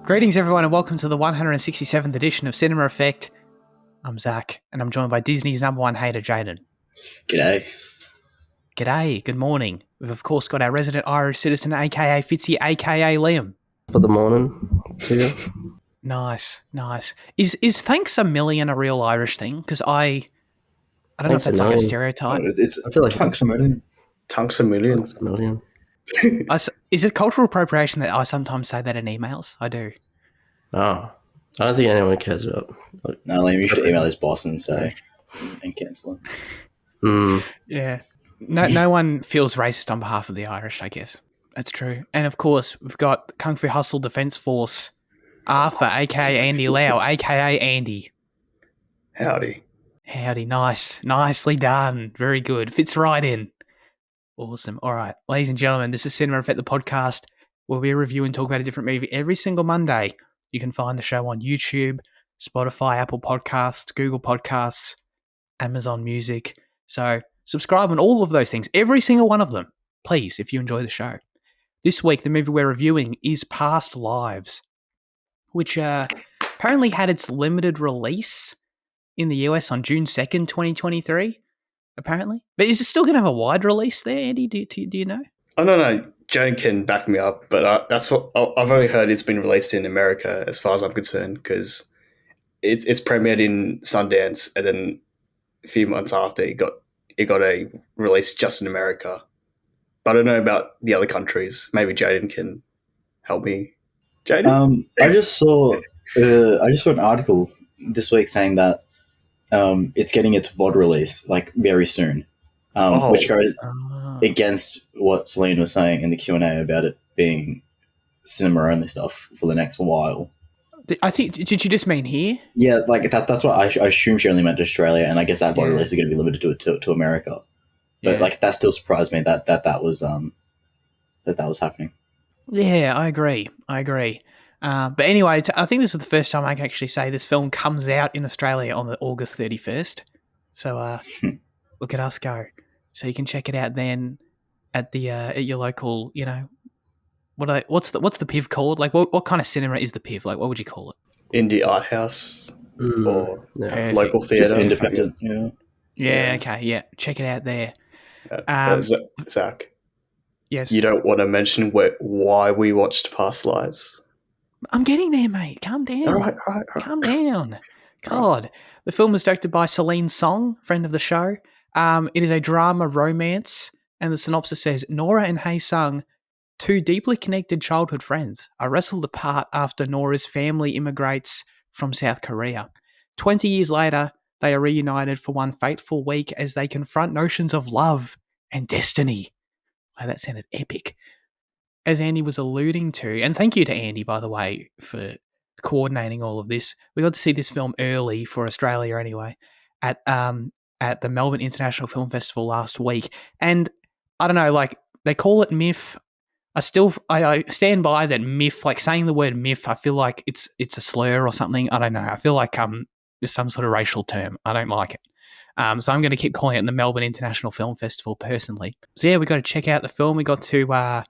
Greetings, everyone, and welcome to the 167th edition of Cinema Effect. I'm Zach, and I'm joined by Disney's number one hater, Jaden. G'day. G'day, good morning. We've, of course, got our resident Irish citizen, a.k.a. Fitzy, a.k.a. Liam. For the morning to you. Nice. Is thanks a million a real Irish thing? Because I don't know if that's like a stereotype. I feel like Tunks a million. Tunks a million. Is it cultural appropriation that I sometimes say that in emails? I do. Oh, I don't think anyone cares about. No, Liam, you should email his boss and say and cancel him. Yeah. No one feels racist on behalf of the Irish, I guess. That's true. And of course, we've got Kung Fu Hustle Defence Force, Arthur, aka Andy Lau, aka Andy. Howdy, nice. Nicely done. Very good. Fits right in. Awesome. All right, ladies and gentlemen, this is Cinema Effect, the podcast where we review and talk about a different movie every single Monday. You can find the show on YouTube, Spotify, Apple Podcasts, Google Podcasts, Amazon Music. So subscribe on all of those things, every single one of them, please, if you enjoy the show. This week, the movie we're reviewing is Past Lives, which apparently had its limited release in the US on June 2nd, 2023. Apparently. But is it still going to have a wide release there, Andy? Do you know? Oh, no. Joan can back me up, but that's what I've only heard. It's been released in America, as far as I'm concerned, because it's premiered in Sundance, and then a few months after it got a release just in America. But I don't know about the other countries. Maybe Jaden can help me. Jaden? I just saw an article this week saying that it's getting its VOD release like very soon, which goes against what Celine was saying in the Q&A about it being cinema only stuff for the next while. I think, did you just mean here? Yeah, like that's what I assume she only meant Australia, and I guess that VOD release is going to be limited to America. But like that still surprised me that was happening. Yeah, I agree. But anyway, I think this is the first time I can actually say this film comes out in Australia on the August 31st. So look at us go. So you can check it out then at the at your local, what's the PIV called? Like what kind of cinema is the PIV? Like what would you call it? Indie art house or local Just theatre. independent. Yeah, okay, yeah. Check it out there. Zach. Yes. You don't want to mention why we watched Past Lives? I'm getting there, mate. Calm down. All right. Calm down. God. The film was directed by Celine Song, friend of the show. It is a drama romance, and the synopsis says, Nora and Hae Sung, two deeply connected childhood friends, are wrestled apart after Nora's family immigrates from South Korea. 20 years later, they are reunited for one fateful week as they confront notions of love and destiny. Wow, that sounded epic. As Andy was alluding to, and thank you to Andy, by the way, for coordinating all of this. We got to see this film early for Australia anyway, at the Melbourne International Film Festival last week. And I don't know, like they call it MIFF. I stand by that MIFF, like saying the word MIFF, I feel like it's a slur or something. I don't know. I feel like it's some sort of racial term. I don't like it. So I'm going to keep calling it the Melbourne International Film Festival personally. So yeah, we got to check out the film. We got to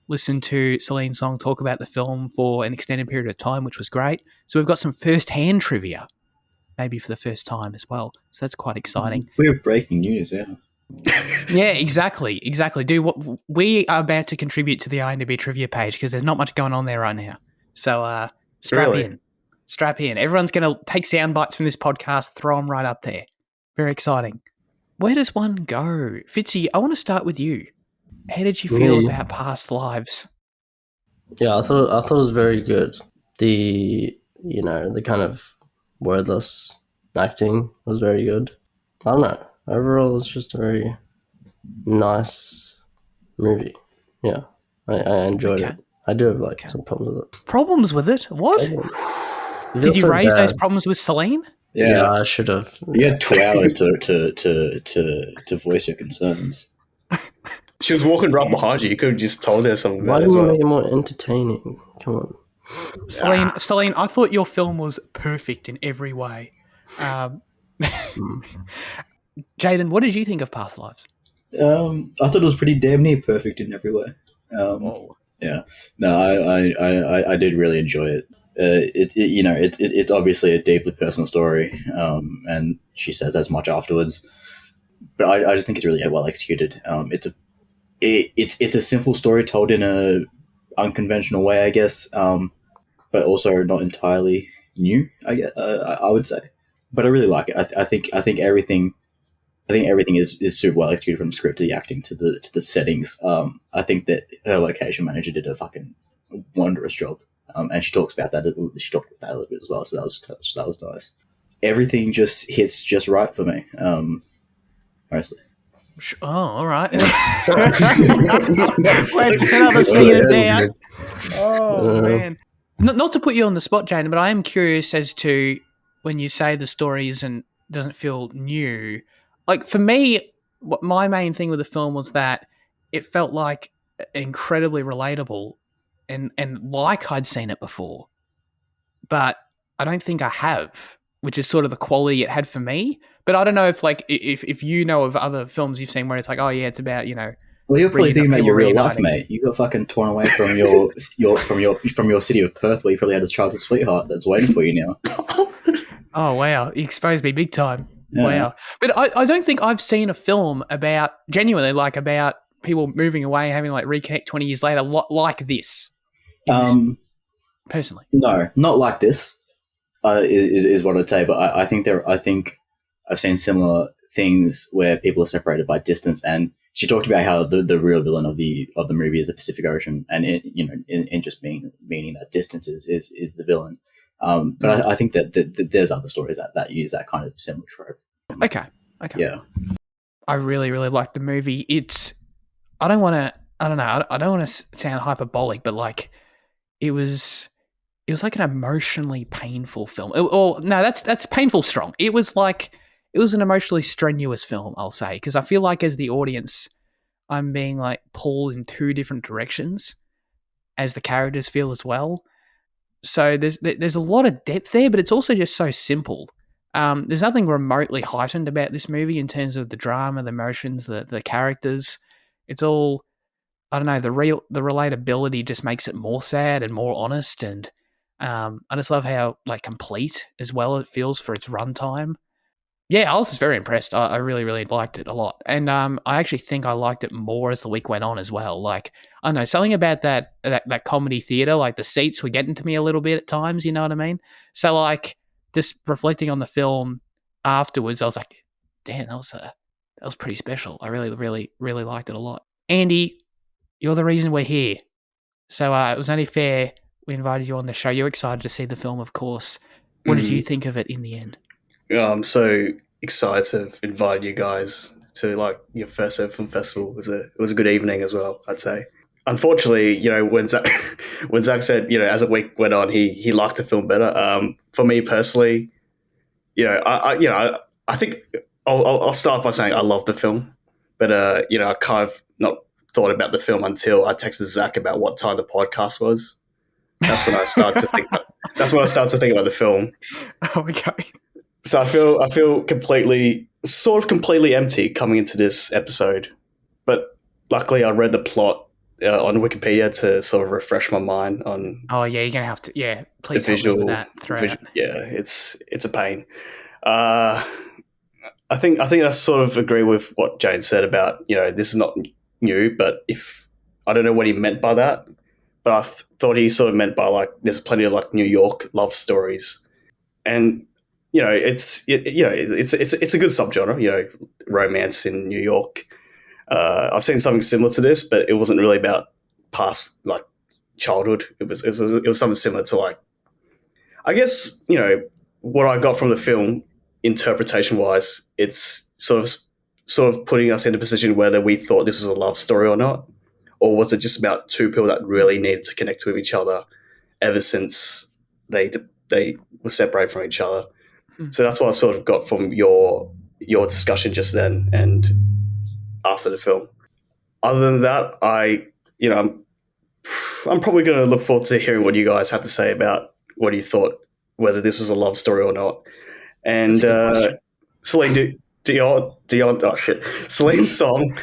listen to Celine Song talk about the film for an extended period of time, which was great. So we've got some first-hand trivia, maybe for the first time as well. So that's quite exciting. We have breaking news, yeah. Yeah, exactly. Dude, we are about to contribute to the IMDb trivia page because there's not much going on there right now. So strap in. Everyone's going to take sound bites from this podcast, throw them right up there. Very exciting. Where does one go? Fitzy, I want to start with you. How did you feel about Past Lives? Yeah, I thought it was very good. The kind of wordless acting was very good. I don't know. Overall, it was just a very nice movie. Yeah, I enjoyed it. I do have some problems with it. Problems with it? What? Did you raise those problems with Celine? Yeah, I should have. You had 2 hours to voice your concerns. She was walking right behind you. You could have just told her something Why about it as didn't you well. make it more entertaining? Come on. Celine, I thought your film was perfect in every way. Jaden, what did you think of Past Lives? I thought it was pretty damn near perfect in every way. Yeah, no, I did really enjoy it. it's obviously a deeply personal story, and she says as much afterwards. But I just think it's really well executed. It's a simple story told in a unconventional way, I guess, but also not entirely new. I would say, but I really like it. I think everything. I think everything is super well executed, from the script to the acting to the settings. I think that her location manager did a fucking wondrous job, and she talks about that. She talked about that a little bit as well, so that was nice. Everything just hits just right for me, mostly. Oh, all right. Let's have a scene it down. Oh, man. Not to put you on the spot, Jane, but I am curious as to when you say the story doesn't feel new. Like, for me, what my main thing with the film was that it felt like incredibly relatable and like I'd seen it before. But I don't think I have, which is sort of the quality it had for me. But I don't know if you know of other films you've seen where it's like, oh yeah, it's about, Well, you're probably thinking about your real life, reuniting. mate. You got fucking torn away from your city of Perth, where you probably had a childhood sweetheart that's waiting for you now. Oh wow, you exposed me big time. Yeah. Wow. But I don't think I've seen a film about people moving away and having like reconnect 20 years later like this. Personally. No, not like this. Is what I'd say, but I think I've seen similar things where people are separated by distance, and she talked about how the real villain of the movie is the Pacific Ocean, and in just meaning that distance is the villain. But I think that there's other stories that use that kind of similar trope. Okay. Yeah. I really, really like the movie. I don't want to sound hyperbolic, but like it was like an emotionally painful film. No, that's painful strong. It was an emotionally strenuous film, I'll say, because I feel like as the audience, I'm being like pulled in two different directions, as the characters feel as well. So there's a lot of depth there, but it's also just so simple. There's nothing remotely heightened about this movie in terms of the drama, the emotions, the characters. It's all, I don't know, the relatability just makes it more sad and more honest, and I just love how like complete as well it feels for its runtime. Yeah, I was just very impressed. I really, really liked it a lot, and I actually think I liked it more as the week went on as well. Like, I don't know, something about that comedy theater, like the seats were getting to me a little bit at times. You know what I mean? So like, just reflecting on the film afterwards, I was like, damn, that was pretty special. I really, really, really liked it a lot. Andy, you're the reason we're here. So it was only fair we invited you on the show. You're excited to see the film, of course. What did you think of it in the end? I'm so excited to have invited you guys to like your first ever film festival. It was a good evening as well, I'd say. Unfortunately, when Zach said, as the week went on, he liked the film better. For me personally, I think I'll start by saying I love the film, but I kind of not thought about the film until I texted Zach about what time the podcast was. That's when I started to think. To think about the film. Oh, okay. So I feel completely empty coming into this episode, but luckily I read the plot on Wikipedia to sort of refresh my mind on. Oh yeah, you're gonna have to. Yeah, please the visual, help me with that. Yeah, it's a pain. I think I sort of agree with what Jane said about this is not new, but if I don't know what he meant by that, but I thought he sort of meant by like there's plenty of like New York love stories, and it's a good subgenre, romance in New York. I've seen something similar to this, but it wasn't really about past like childhood. It was something similar to like, I guess, what I got from the film interpretation wise, it's sort of putting us in a position whether we thought this was a love story or not, or was it just about two people that really needed to connect with each other ever since they were separated from each other. So that's what I sort of got from your discussion just then and after the film. Other than that, I'm probably going to look forward to hearing what you guys have to say about what you thought, whether this was a love story or not. And Celine Dion, oh shit, Celine Song,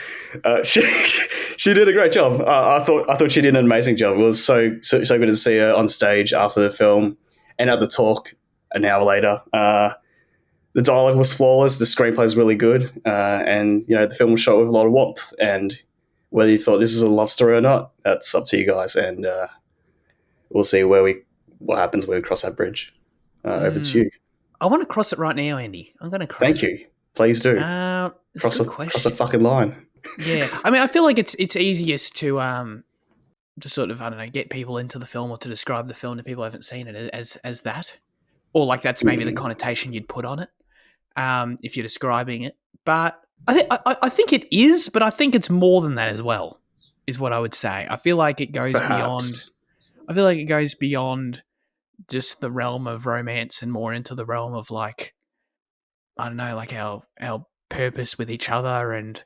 She did a great job. I thought she did an amazing job. It was so good to see her on stage after the film and at the talk an hour later. The dialogue was flawless. The screenplay was really good, and the film was shot with a lot of warmth. And whether you thought this is a love story or not, that's up to you guys. And we'll see what happens when we cross that bridge. Over to you. I want to cross it right now, Andy. I'm going to cross. Thank you. Please do. Cross a fucking line. Yeah, I mean, I feel like it's easiest to sort of, I don't know, get people into the film or to describe the film to people who haven't seen it as that, or like that's maybe the connotation you'd put on it if you're describing it. But I think it is, but I think it's more than that as well, is what I would say. I feel like it goes beyond. I feel like it goes beyond just the realm of romance and more into the realm of like, I don't know, like our purpose with each other and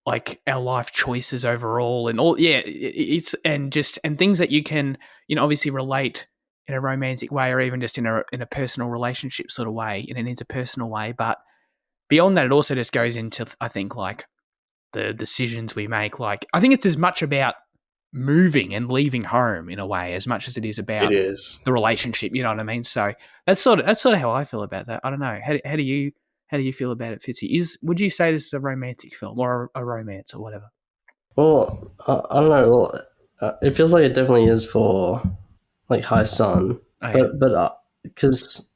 like our life choices overall and all. Yeah, it's and things that you can obviously relate in a romantic way or even just in a personal relationship sort of way, in an interpersonal way. But beyond that, it also just goes into, I think, like the decisions we make. Like I think it's as much about moving and leaving home in a way as much as it is about the relationship. You know what I mean? So that's sort of how I feel about that. I don't know. How do you feel about it, Fitzy? Would you say this is a romantic film or a romance or whatever? Well, I don't know. It feels like it definitely is for like High Sun, but because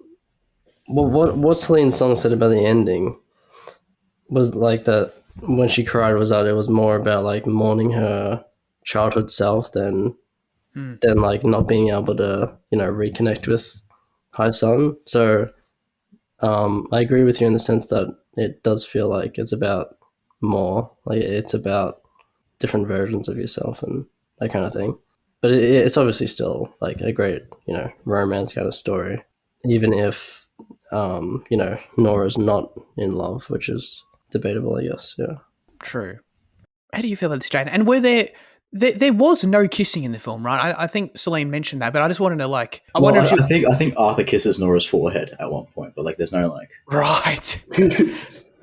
what Celine Song said about the ending was like that when she cried was that it was more about like mourning her childhood self than like not being able to reconnect with High Sun. So I agree with you in the sense that it does feel like it's about more, like it's about different versions of yourself and that kind of thing. But it's obviously still like a great romance kind of story, even if Nora's not in love, which is debatable, I guess. Yeah, true. How do you feel about this, Jane? And were there was no kissing in the film, right? I think Celine mentioned that, but I just wanted to like. I think Arthur kisses Nora's forehead at one point, but like, there's no like. Right.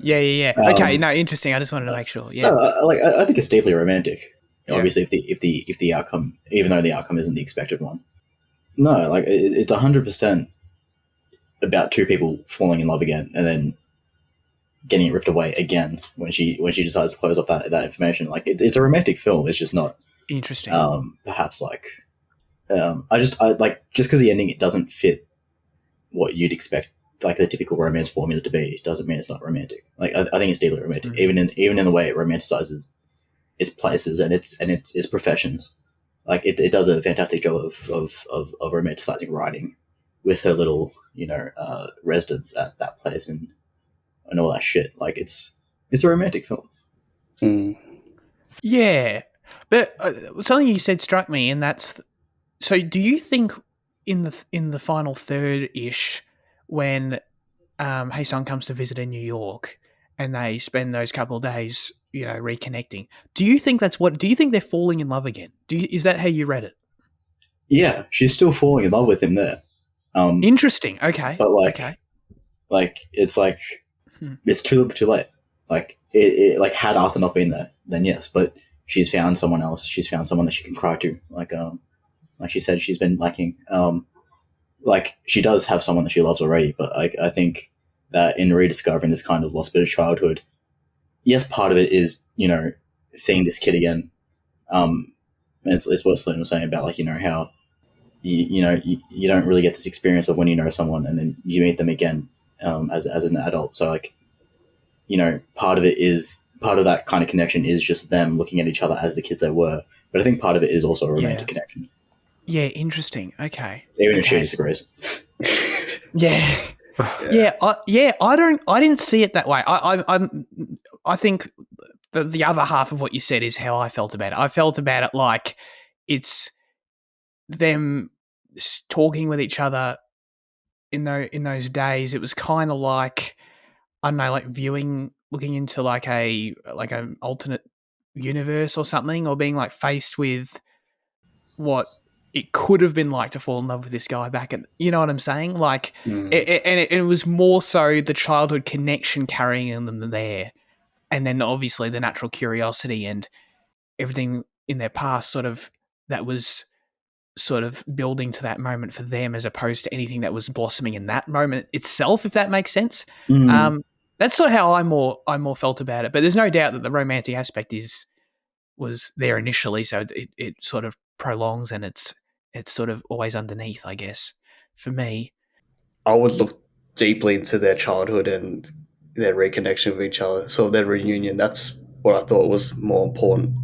Yeah. Okay, no, interesting. I just wanted to make sure. Yeah. No, I think it's deeply romantic. Yeah. Obviously, if the outcome, even though the outcome isn't the expected one, no, like it's 100% about two people falling in love again and then getting it ripped away again when she decides to close off that information. Like it's a romantic film. It's just not interesting. Perhaps like just because the ending it doesn't fit what you'd expect like the typical romance formula to be doesn't mean it's not romantic. Like I think it's deeply romantic, even in the way it romanticizes its places and its professions. Like it does a fantastic job of romanticizing writing with her little residence at that place and all that shit. Like it's a romantic film. Yeah, but something you said struck me, and that's so. Do you think in the final third ish, when Hae Sung comes to visit in New York, and they spend those couple of days, reconnecting? Do you think do you think they're falling in love again? Is that how you read it? Yeah, she's still falling in love with him there. Interesting. Okay, but like it's like it's too late. Like it like had Arthur not been there, then yes, but she's found someone else. She's found someone that she can cry to. Like she said, she's been lacking. Like she does have someone that she loves already, but I think that in rediscovering this kind of lost bit of childhood, yes, part of it is seeing this kid again. It's what Celine was saying about like how you don't really get this experience of when you know someone and then you meet them again as an adult. So like part of that kind of connection is just them looking at each other as the kids they were. But I think part of it is also a romantic connection. Yeah, interesting. Okay. Even if she disagrees. Yeah. I didn't see it that way. I think the other half of what you said is how I felt about it. I felt about it like it's them talking with each other in those days. It was kind of like, I don't know, like looking into like an alternate universe or something, or being like faced with what it could have been like to fall in love with this guy back at, you know what I'm saying? Like, it was more so the childhood connection carrying them there. And then obviously the natural curiosity and everything in their past sort of that was sort of building to that moment for them, as opposed to anything that was blossoming in that moment itself, if that makes sense. That's sort of how I more felt about it. But there's no doubt that the romantic aspect was there initially, so it sort of prolongs, and it's sort of always underneath, I guess, for me. I would look deeply into their childhood and their reconnection with each other. So their reunion, that's what I thought was more important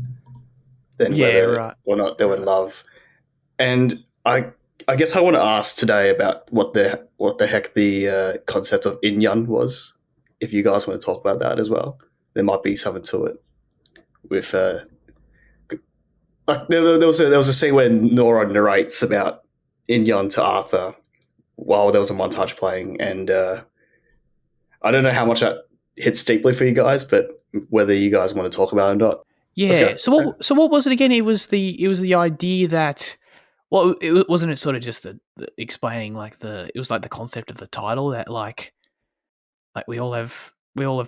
than whether or not they were in love. And I guess I want to ask today about what the heck the concept of yin was. If you guys want to talk about that as well, there might be something to it. With like there was a scene where Nora narrates about yin to Arthur while there was a montage playing, and I don't know how much that hits deeply for you guys, but whether you guys want to talk about it or not. Yeah. So what was it again? It was the idea that, well, it wasn't it sort of just the explaining like it was like the concept of the title that like we all have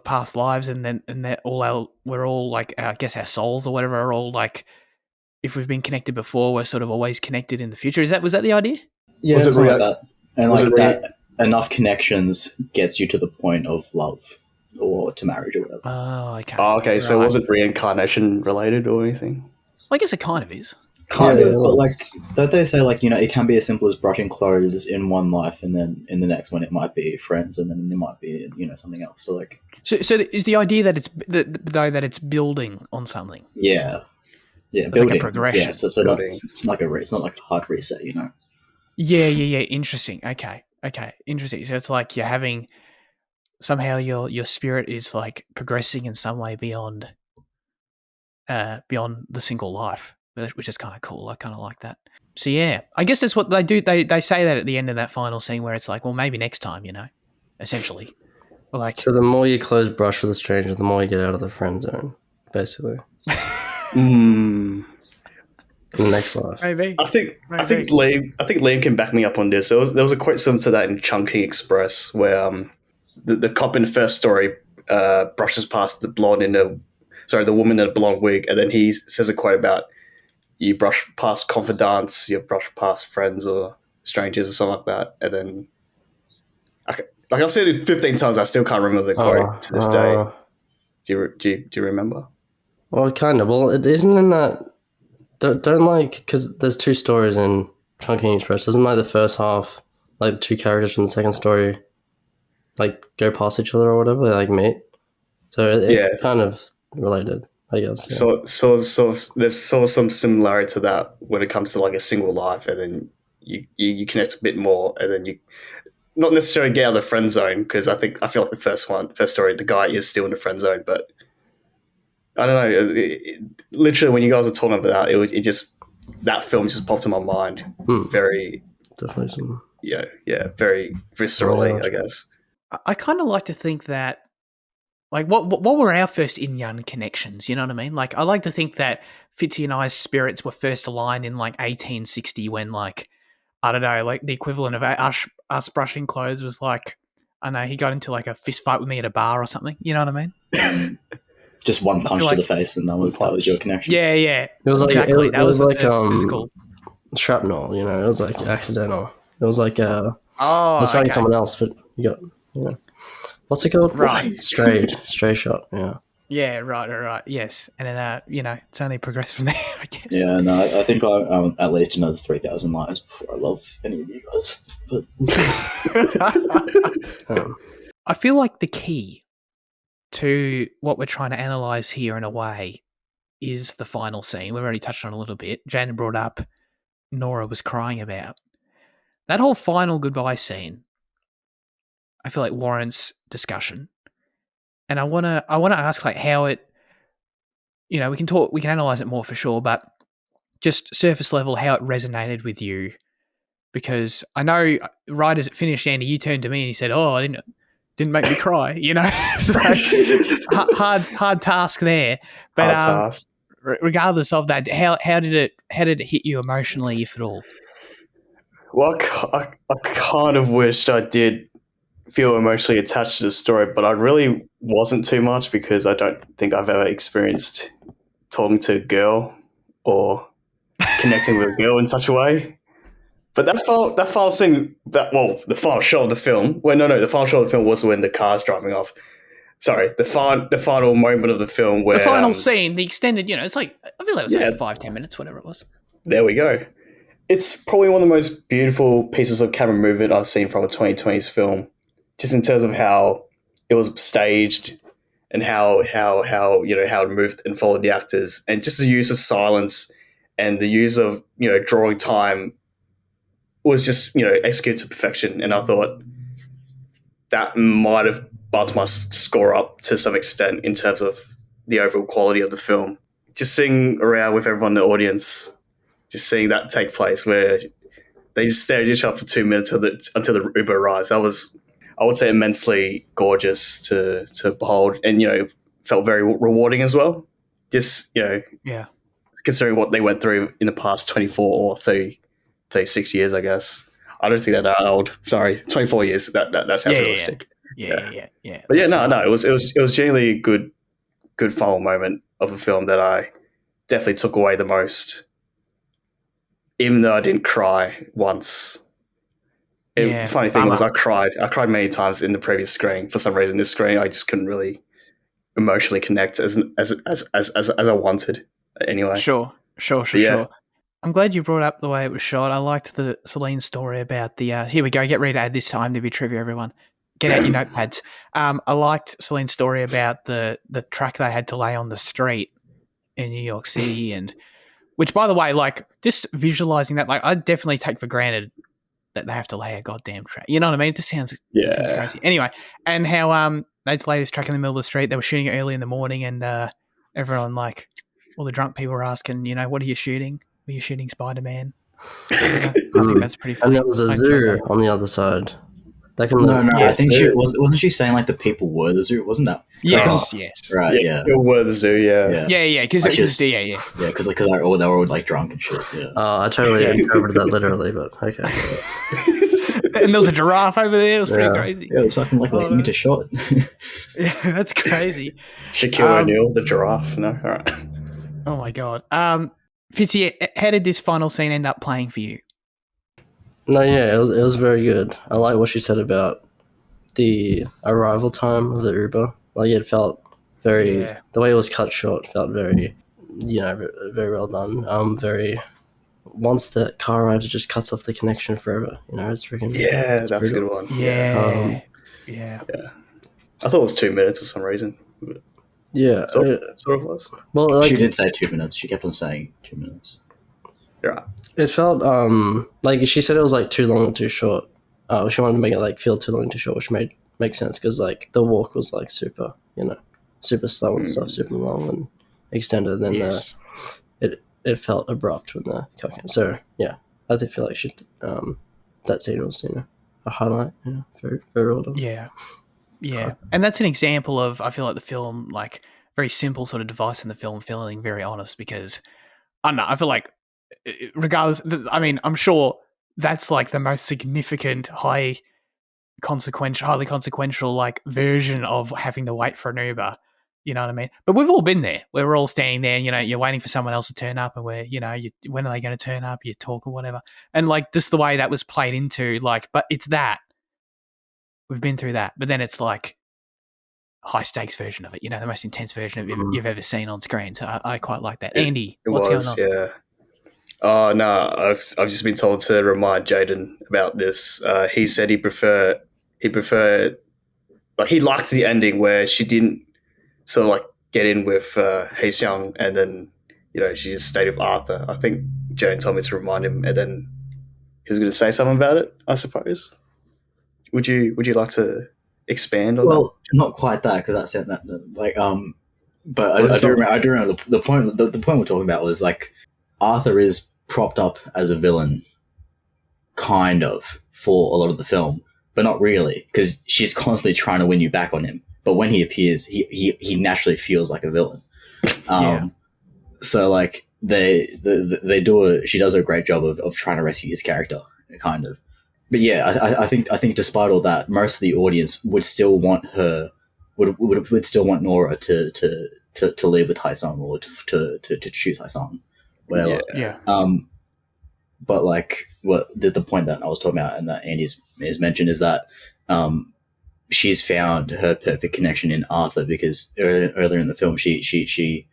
past lives, and that we're all like, I guess our souls or whatever are all like, if we've been connected before, we're sort of always connected in the future. Was that the idea? Yeah, was it like that? And like that, enough connections gets you to the point of love or to marriage or whatever. Oh, okay. Right. So was it reincarnation related or anything? Well, I guess it kind of is. Kind of, but like, don't they say like, it can be as simple as brushing clothes in one life, and then in the next one it might be friends, and then it might be something else. So like, so is the idea that it's building on something? Yeah, building. Like a progression. Yeah, so it's not like a hard reset, Yeah. Interesting. Okay. Interesting. So it's like you're having somehow your spirit is like progressing in some way beyond the single life, which is kind of cool. I kind of like that. So yeah, I guess that's what they do. They say that at the end of that final scene where it's like, well, maybe next time, essentially. Like, so the more you close brush with a stranger, the more you get out of the friend zone, basically. In the next life. Maybe. I think Liam can back me up on this. There was a quote similar to that in Chungking Express where the cop in the first story brushes past the woman in a blonde wig, and then he says a quote about you brush past confidants, you brush past friends or strangers or something like that, and then I've seen it 15 times. I still can't remember the quote to this day. Do you remember? Well, kind of. Well, it isn't in that. Don't like, because there's two stories in Chungking Express. Isn't like the first half, like two characters from the second story, like go past each other or whatever, they like meet. So it's kind of related, I guess. Yeah. So there's sort of some similarity to that when it comes to like a single life, and then you connect a bit more, and then you not necessarily get out of the friend zone, because I feel like the first story, the guy is still in the friend zone, but I don't know. Literally, when you guys were talking about that, it just, that film just popped in my mind. Very definitely some. Yeah, very viscerally, I guess. I kind of like to think that, like, what were our first yin-yang connections? You know what I mean? Like, I like to think that Fitzy and I's spirits were first aligned in like 1860, when, like, I don't know, like the equivalent of us brushing clothes was like, I don't know, he got into like a fist fight with me at a bar or something. You know what I mean? Just one punch to the face, and that was your connection. Yeah. It was exactly. Like, it was like physical shrapnel. It was like accidental. It was like I was fighting someone else, but you got what's it called? Right, stray shot. Yeah. Yeah, right. Yes, and then it's only progressed from there, I guess. Yeah, no, I think I'm at least another 3,000 lives before I love any of you guys. But I feel like the key to what we're trying to analyze here, in a way, is the final scene. We've already touched on it a little bit. Jan brought up Nora was crying about. That whole final goodbye scene, I feel like warrants discussion. And I wanna ask, like, how it, we can analyze it more for sure, but just surface level, how it resonated with you. Because I know right as it finished, Andy, you turned to me and you said, "Oh, I didn't make me cry," So hard task there. But regardless of that, how did it hit you emotionally, if at all? Well, I kind of wished I did feel emotionally attached to the story, but I really wasn't too much, because I don't think I've ever experienced talking to a girl or connecting with a girl in such a way. But that final scene, the final shot of the film. The final shot of the film was when the car's driving off. Sorry, the final moment of the film where the final scene, the extended, it's like, I feel like it was like 5-10 minutes, whatever it was. There we go. It's probably one of the most beautiful pieces of camera movement I've seen from a 2020s film, just in terms of how it was staged and how it moved and followed the actors, and just the use of silence and the use of drawing time was just executed to perfection. And I thought that might have bumped my score up to some extent in terms of the overall quality of the film. Just sitting around with everyone in the audience, just seeing that take place where they just stare at each other for 2 minutes until the Uber arrives. That was, I would say, immensely gorgeous to behold, and felt very rewarding as well. Just considering what they went through in the past 24 or 36 years, I guess. I don't think they're that old. Sorry, 24 years. That sounds realistic. Yeah. But it was genuinely a good final moment of a film that I definitely took away the most. Even though I didn't cry once. The funny thing was, I cried many times in the previous screening. For some reason, this screening I just couldn't really emotionally connect as I wanted. Anyway, sure. I'm glad you brought up the way it was shot. I liked the Celine story about the. Here we go. Get ready to add this time to be trivia, everyone. Get out your notepads. I liked Celine's story about the track they had to lay on the street in New York City, and which, by the way, like just visualizing that, like I definitely take for granted that they have to lay a goddamn track. You know what I mean? It just sounds crazy. Anyway, and how they had to lay this track in the middle of the street. They were shooting it early in the morning, and everyone, like all the drunk people, were asking, what are you shooting? Were you shooting Spider-Man? I think that's pretty funny. And there was a zoo on the other side. No. I think wasn't she saying like the people were the zoo? Wasn't that? Yes. Right. Yeah. People were the zoo. Yeah. Because because they were all like drunk and shit. Yeah. I totally interpreted that literally, but okay. And there was a giraffe over there. It was pretty crazy. Yeah, it was fucking like letting me to shot. Yeah, that's crazy. Shaquille O'Neal, the giraffe. No, all right. Oh my god. Fitzy, how did this final scene end up playing for you? No, yeah, it was very good. I like what she said about the arrival time of the Uber. Like it felt very the way it was cut short felt very very well done. Once the car arrives, it just cuts off the connection forever. It's freaking that's a good one. Yeah. I thought it was 2 minutes for some reason. Yeah, sort of was. Well, she did say 2 minutes. She kept on saying 2 minutes. Yeah. It felt like she said it was like too long and too short. She wanted to make it like feel too long and too short, which makes sense because like the walk was like super slow and stuff, super long and extended. And then it felt abrupt when the cut came. So yeah, I did feel like that scene was a highlight. Very very well done. Yeah, and that's an example of, I feel like the film, like very simple sort of device in the film, feeling very honest, because I don't know, I feel like regardless, I mean, I'm sure that's like the most significant, highly consequential like version of having to wait for an Uber. You know what I mean? But we've all been there. We're all standing there, you're waiting for someone else to turn up, and when are they going to turn up? You talk or whatever. And like just the way that was played into, like, but it's that. We've been through that. But then it's like high stakes version of it, the most intense version of you've ever seen on screen. So I quite like that. Andy, what's going on? Yeah. Oh no, I've just been told to remind Jaden about this. He said he preferred like he liked the ending where she didn't sort of like get in with Hae Seung, and then she just stayed with Arthur. I think Jaden told me to remind him, and then he was going to say something about it, I suppose. Would you like to expand on that? Well, not quite that, because that's it. But I do remember the point. The point we're talking about was like Arthur is propped up as a villain, kind of, for a lot of the film, but not really, because she's constantly trying to win you back on him. But when he appears, he naturally feels like a villain. So like she does a great job of trying to rescue his character, kind of. But yeah, I think despite all that, most of the audience would still want Nora to to live with Haisung or to choose Haisung, whatever. Yeah. But like what the point that I was talking about and that Andy's mentioned is that she's found her perfect connection in Arthur, because earlier in the film she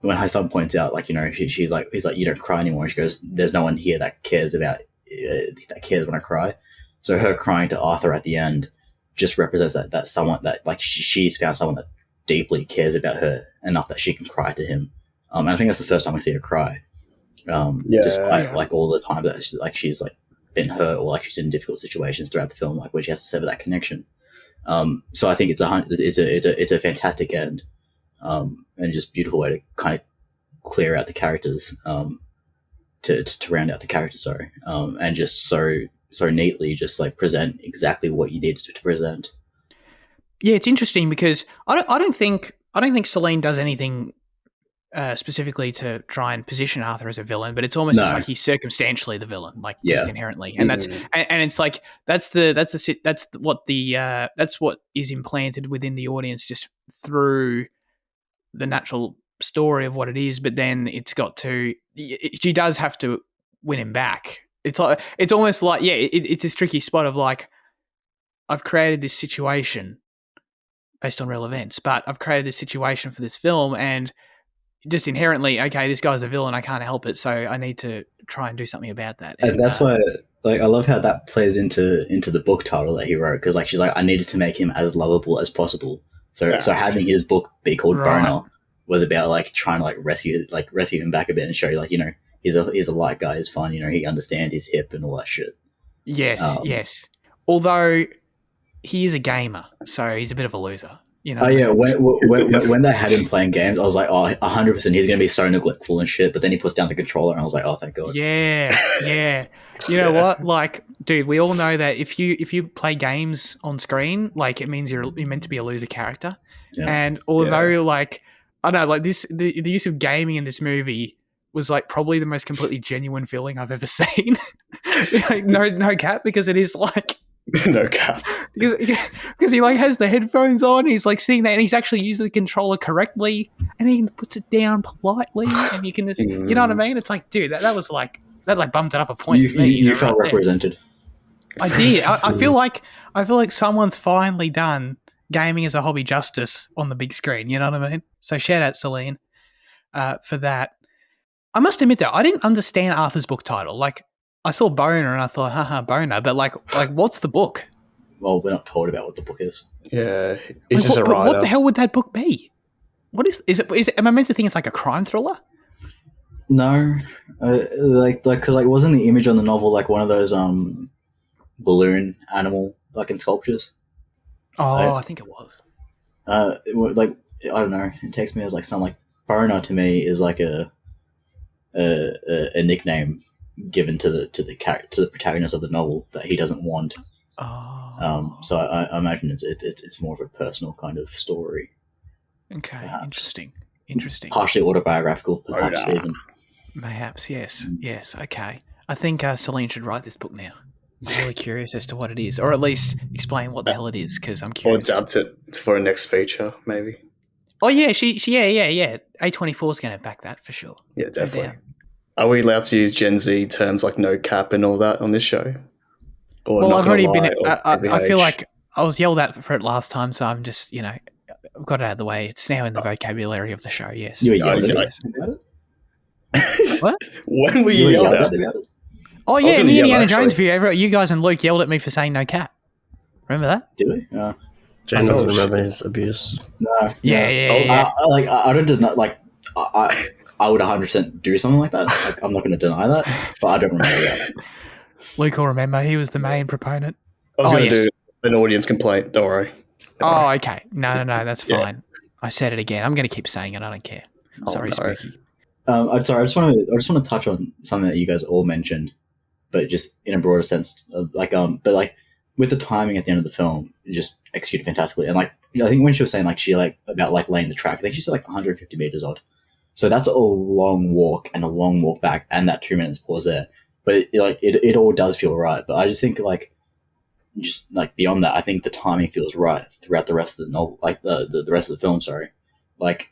when Haisung points out, like, you know, he's like, you don't cry anymore. And she goes, there's no one here that cares about that cares when I cry. So her crying to Arthur at the end just represents that someone that, like, she's found someone that deeply cares about her enough that she can cry to him. And I think that's the first time I see her cry. Despite like all the time that she's like been hurt or like she's in difficult situations throughout the film, like where she has to sever that connection. So I think it's a fantastic end, and just beautiful way to kind of clear out the characters, to round out the characters. Sorry, and just so neatly just like present exactly what you needed to present. Yeah, it's interesting because I don't think Celine does anything specifically to try and position Arthur as a villain, but it's almost just like he's circumstantially the villain, like just inherently, and that's and it's like that's what is implanted within the audience just through the natural story of what it is. But then it's got to, she does have to win him back. It's like, it's almost like, it's this tricky spot of like, I've created this situation based on real events, but I've created this situation for this film, and just inherently, okay, this guy's a villain, I can't help it, so I need to try and do something about that. And that's why, like, I love how that plays into the book title that he wrote, because like she's like, I needed to make him as lovable as possible. So having his book be called Boner was about like trying to like rescue him back a bit and show you, like, you know, he's a light guy, he's fun, you know, he understands, he's hip and all that shit. Yes. Although he is a gamer, so he's a bit of a loser. You know? Oh yeah, when they had him playing games, I was like, oh, 100% he's going to be so neglectful and shit. But then he puts down the controller, and I was like, oh, thank God. Yeah. You know what? Like, dude, we all know that if you play games on screen, like, it means you're meant to be a loser character. Yeah. And although, like, I don't know, like the use of gaming in this movie was like probably the most completely genuine feeling I've ever seen. Like, no cap, because it is like. No cap. Because he like has the headphones on, he's like sitting there and he's actually using the controller correctly, and he puts it down politely, and you can just, you know what I mean? It's like, dude, that was like, that like bumped it up a point. You felt right represented. I did. I feel like someone's finally done gaming as a hobby justice on the big screen. You know what I mean? So shout out Celine for that. I must admit though, I didn't understand Arthur's book title. Like, I saw Boner and I thought, haha, Boner, but like what's the book? Well, we're not told about what the book is. Yeah, it's just a writer. What the hell would that book be? What is it? Am I meant to think it's like a crime thriller? No, cause wasn't the image on the novel like one of those balloon animal fucking sculptures? Oh, I think it was. Like, I don't know. It takes me as like some like Boner to me is like a nickname given to the protagonist of the novel that he doesn't want. Oh. So I imagine it's more of a personal kind of story. Okay, perhaps. Interesting. Partially autobiographical, perhaps even. Perhaps, yes. Yes, okay. I think Celine should write this book now. I'm really curious as to what it is, or at least explain what the hell it is, because I'm curious. Or adapt it for a next feature, maybe. Oh yeah, she A24 is going to back that for sure. Yeah, definitely. Are we allowed to use Gen Z terms like no cap and all that on this show? Or well, I've already been. I feel like I was yelled at for it last time, so I'm just, I've got it out of the way. It's now in the vocabulary of the show. Yes. You were yelled at about it? What? When were you yelled at about it? Oh yeah, in the Indiana Jones view, you guys and Luke yelled at me for saying no cap. Remember that? Did we? Jane doesn't remember his abuse. No. Yeah. I don't deny, like I would 100% do something like that. Like, I'm not going to deny that, but I don't remember that. Luke will remember. He was the main proponent. I was going to do an audience complaint. Don't worry. Okay. No, that's fine. I said it again. I'm going to keep saying it. I don't care. Sorry, Spooky. I'm sorry. I just want to touch on something that you guys all mentioned, but just in a broader sense, but like with the timing at the end of the film, just executed fantastically. And like, I think when she was saying like she like about like laying the track, I think she said like 150 meters odd. So that's a long walk and a long walk back, and that 2 minutes pause there. But it all does feel right. But I just think like, just like beyond that, I think the timing feels right throughout the rest of the novel, like the rest of the film. Sorry, like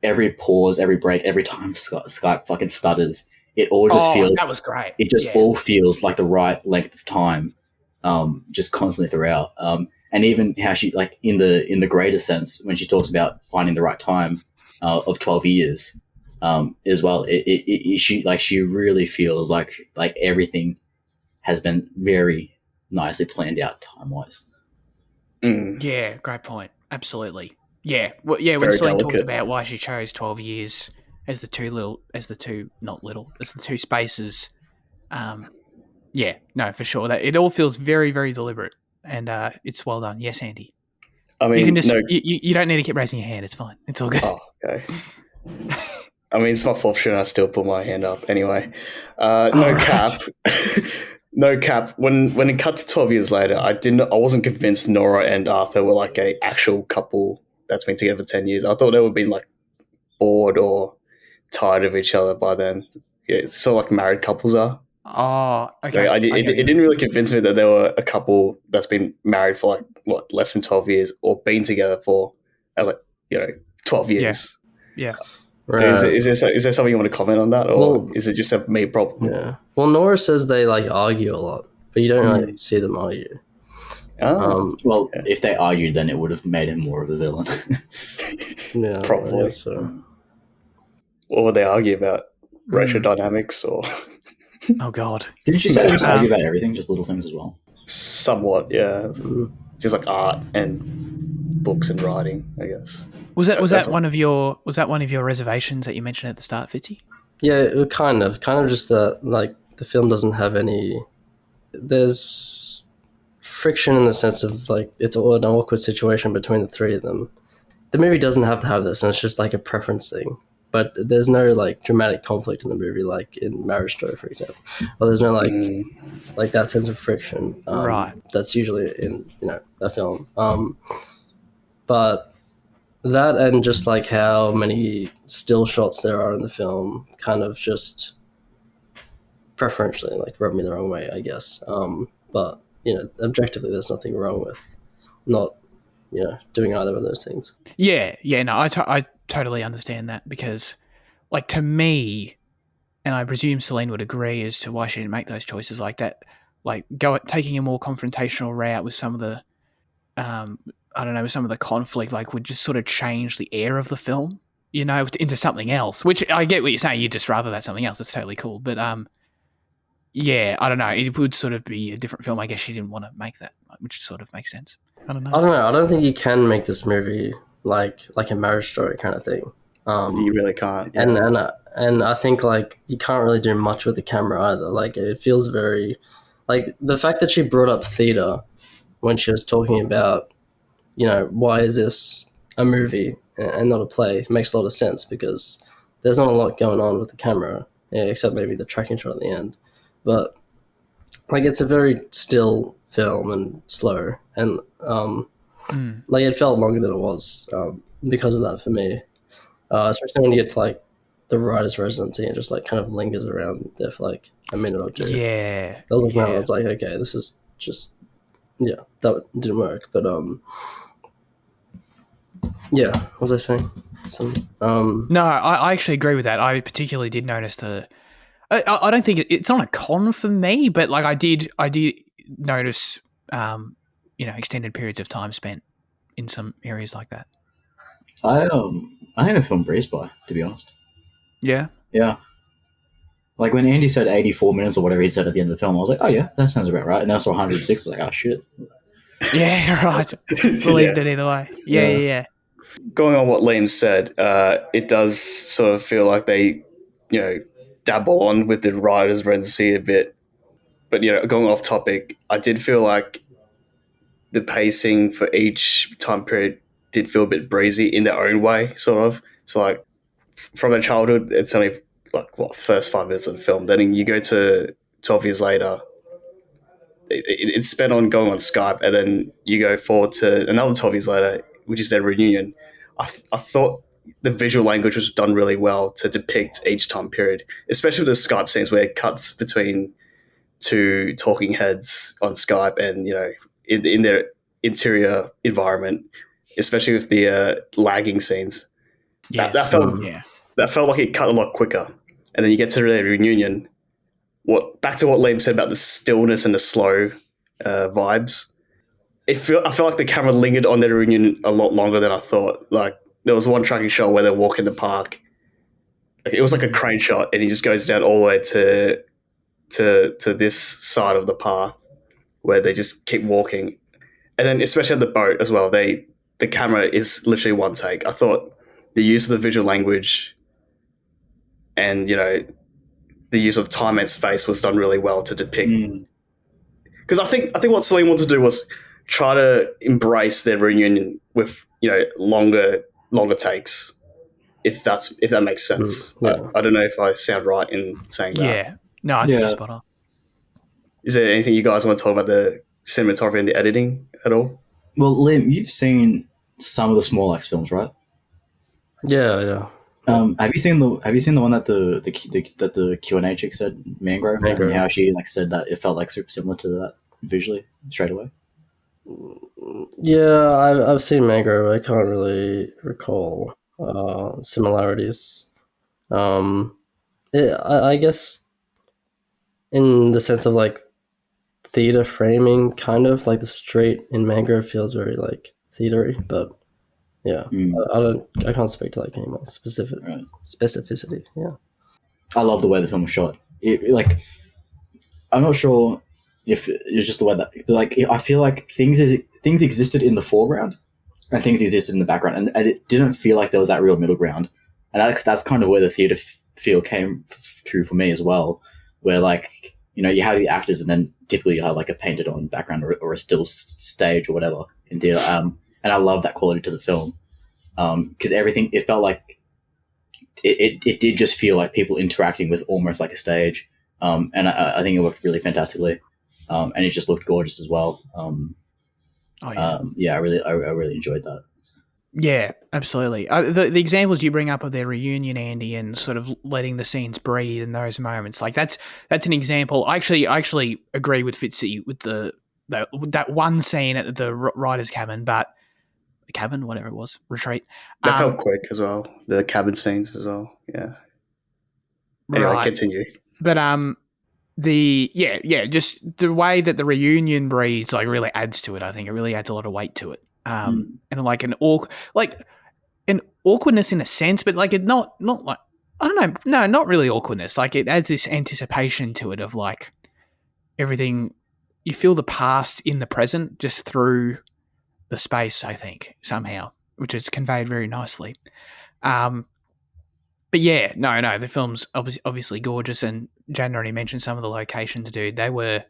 every pause, every break, every time Skype fucking stutters, it all just feels. That was great. It just all feels like the right length of time, just constantly throughout. And even how she, like, in the greater sense, when she talks about finding the right time of 12 years, as well, she really feels like everything has been very nicely planned out time wise. Yeah, great point. Absolutely. Yeah, well, yeah. When Very Celine talks delicate. about why she chose 12 years as the two spaces. Yeah, no, for sure. That it all feels very, very deliberate, and it's well done. Yes, Andy. I You can mean, just no. you don't need to keep raising your hand. It's fine. It's all good. Oh, okay. I mean, it's my fourth show and I still put my hand up. Anyway, no cap. No cap. When it cut to 12 years later, I wasn't convinced Nora and Arthur were like a actual couple that's been together for 10 years. I thought they would be like bored or tired of each other by then. Yeah, it's sort of like married couples are. Oh, okay. It didn't really convince me that they were a couple that's been married for like less than 12 years or been together for 12 years. Yeah. Is there something you want to comment on that, or is it just a me problem? Yeah. Well, Nora says they like argue a lot, but you don't like see them argue. Well, if they argued, then it would have made him more of a villain. Yeah, probably. So. What would they argue about? Racial dynamics, or? Oh God! Didn't you say they just argue about everything, just little things as well? Somewhat, yeah. Just like art and books and writing, I guess. Was that one of your reservations that you mentioned at the start, Fitzy? Yeah, it kind of just that like the film doesn't have any. There's friction in the sense of like it's an awkward situation between the three of them. The movie doesn't have to have this, and it's just like a preference thing. But there's no like dramatic conflict in the movie, like in Marriage Story, for example. Or there's no like that sense of friction. Right. That's usually in a film. But that and just like how many still shots there are in the film, kind of just preferentially like rubbed me the wrong way, I guess. But objectively, there's nothing wrong with not doing either of those things. Yeah. No, I totally understand that because, like, to me, and I presume Celine would agree as to why she didn't make those choices like that, like taking a more confrontational route with some of the, I don't know, some of the conflict, like would just sort of change the air of the film, into something else. Which I get what you're saying. You'd just rather that something else. That's totally cool. But yeah, I don't know. It would sort of be a different film. I guess she didn't want to make that, which sort of makes sense. I don't know. I don't think you can make this movie like a Marriage Story kind of thing. You really can't. Yeah. And I think like you can't really do much with the camera either. Like it feels very like the fact that she brought up theater when she was talking about why is this a movie and not a play makes a lot of sense because there's not a lot going on with the camera except maybe the tracking shot at the end. But like it's a very still film and slow and like it felt longer than it was because of that for me, especially when you get to like the writer's residency and just like kind of lingers around there for like a minute or two. Yeah, that was like I was like, okay, this is just that didn't work. But what was I saying? No, I actually agree with that. I particularly did notice I don't think it's not a con for me, but like I did notice, extended periods of time spent in some areas like that. I think the film breezed by, to be honest. Yeah. Yeah. Like when Andy said 84 minutes or whatever he said at the end of the film, I was like, oh yeah, that sounds about right. And then I saw 106, I was like, oh shit. Yeah, right. Believed it either way. Yeah. Going on what Liam said, it does sort of feel like they, dabble on with the writer's residency a bit. But, going off topic, I did feel like the pacing for each time period did feel a bit breezy in their own way, sort of. So, like, from their childhood, it's only, like, first 5 minutes of the film. Then you go to 12 years later, it's spent on going on Skype, and then you go forward to another 12 years later, which is their reunion. I thought the visual language was done really well to depict each time period, especially with the Skype scenes where it cuts between two talking heads on Skype and, in their interior environment, especially with the lagging scenes. Yes. That felt yeah. that felt like it cut a lot quicker. And then you get to the reunion. Back to what Liam said about the stillness and the slow vibes. I feel like the camera lingered on their reunion a lot longer than I thought. Like there was one tracking shot where they walk in the park. It was like a crane shot, and he just goes down all the way to this side of the path where they just keep walking, and then especially at the boat as well. The camera is literally one take. I thought the use of the visual language and the use of time and space was done really well to depict. Because I think what Celine wanted to do was try to embrace their reunion with longer takes, if that makes sense. Yeah. I don't know if I sound right in saying that. Yeah. No, I think you're spot on. Is there anything you guys want to talk about the cinematography and the editing at all? Well, Liam, you've seen some of the Small Axe films, right? Yeah. Have you seen the one that the Q&A chick said, Mangrove, and how she said that it felt super similar to that visually straight away? Yeah, I've seen Mangrove. I can't really recall similarities. I guess in the sense of theater framing, kind of like the straight in Mangrove feels very theatery, but yeah, I can't speak to any more specificity. Yeah, I love the way the film was shot. I'm not sure if it's just the way that I feel like things existed in the foreground and things existed in the background, and it didn't feel like there was that real middle ground, and that's kind of where the theater feel came true for me as well, where you have the actors and then typically you have a painted on background or a still stage or whatever in theater, and I love that quality to the film, because everything, it felt like it did just feel like people interacting with almost like a stage, and I think it worked really fantastically, and it just looked gorgeous as well. I really enjoyed that. Yeah, absolutely. The examples you bring up of their reunion, Andy, and sort of letting the scenes breathe in those moments, that's an example. I actually agree with Fitzy with that one scene at the writer's cabin, but the cabin, whatever it was, retreat. That felt quick as well. The cabin scenes as well. Yeah. Anyway, continue. But just the way that the reunion breathes really adds to it. I think it really adds a lot of weight to it. And an awkwardness in a sense, but not I don't know, no, not really awkwardness. It adds this anticipation to it of everything. You feel the past in the present just through the space, I think, somehow, which is conveyed very nicely. But yeah, no, the film's obviously gorgeous, and Jan already mentioned some of the locations, dude. They were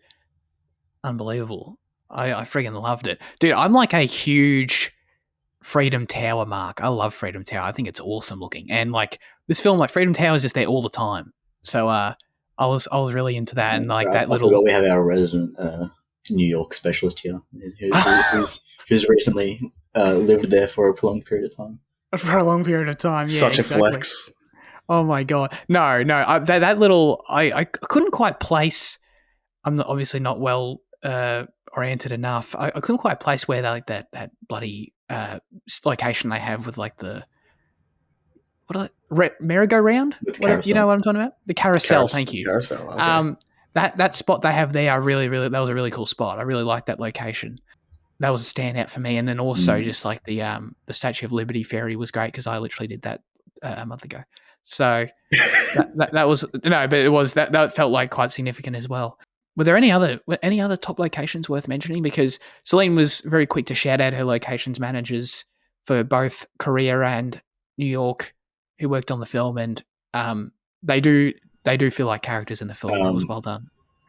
unbelievable. I friggin' loved it. Dude, I'm a huge Freedom Tower mark. I love Freedom Tower. I think it's awesome looking. And this film, Freedom Tower is just there all the time. So I was really into that, and I that little. forgot we have our resident New York specialist here, who's recently lived there for a prolonged period of time. For a long period of time, yeah. Such a flex. Oh my god, no, that little I couldn't quite place. I'm obviously not well oriented enough. I couldn't quite place where that bloody location they have with the merry-go-round. You know what I'm talking about? The carousel. Thank you. Carousel. Okay. That spot they have there, that was a really cool spot. I really liked that location. That was a standout for me. And then also just the Statue of Liberty ferry was great because I literally did that a month ago. So that was no, but it was that felt quite significant as well. Were there any other top locations worth mentioning? Because Celine was very quick to shout out her locations managers for both Korea and New York who worked on the film, and they do feel like characters in the film. It was well done.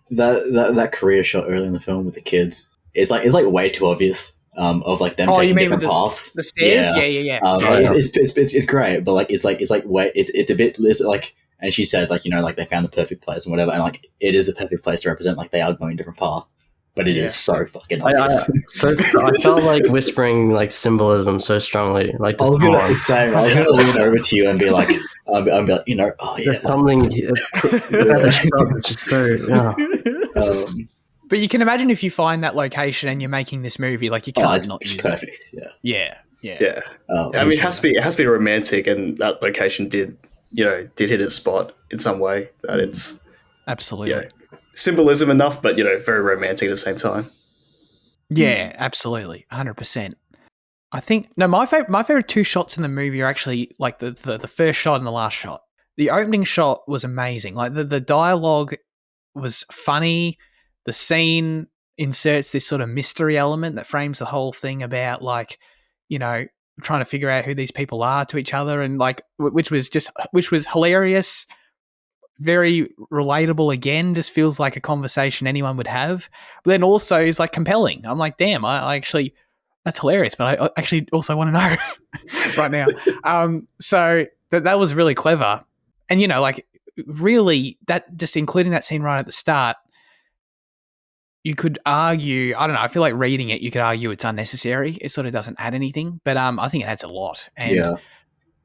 That Korea shot early in the film with the kids, it's way too obvious. Of them taking different paths. The stairs, yeah. It's great, but it's a bit and she said they found the perfect place and whatever, and it is a perfect place to represent they are going a different path, but it is so fucking obvious. I felt whispering symbolism so strongly. I was gonna lean over to you and be like, oh yeah, there's something about the shot that's just so yeah. But you can imagine if you find that location and you're making this movie, you can't not use perfect. it. Yeah, Yeah. I mean, it has to be romantic, and that location did hit its spot in some way. That it's absolutely symbolism enough, but very romantic at the same time. Yeah, absolutely, 100%. I think my favorite two shots in the movie are actually like the first shot and the last shot. The opening shot was amazing. Like the dialogue was funny. The scene inserts this sort of mystery element that frames the whole thing about like, trying to figure out who these people are to each other, and like which was hilarious, very relatable again, just feels like a conversation anyone would have. But then also is like compelling. I'm like, damn, I actually, that's hilarious, but I actually also want to know right now. So that was really clever. And, like really that just including that scene right at the start, you could argue, I don't know, I feel like reading it, you could argue it's unnecessary. It sort of doesn't add anything, but I think it adds a lot. And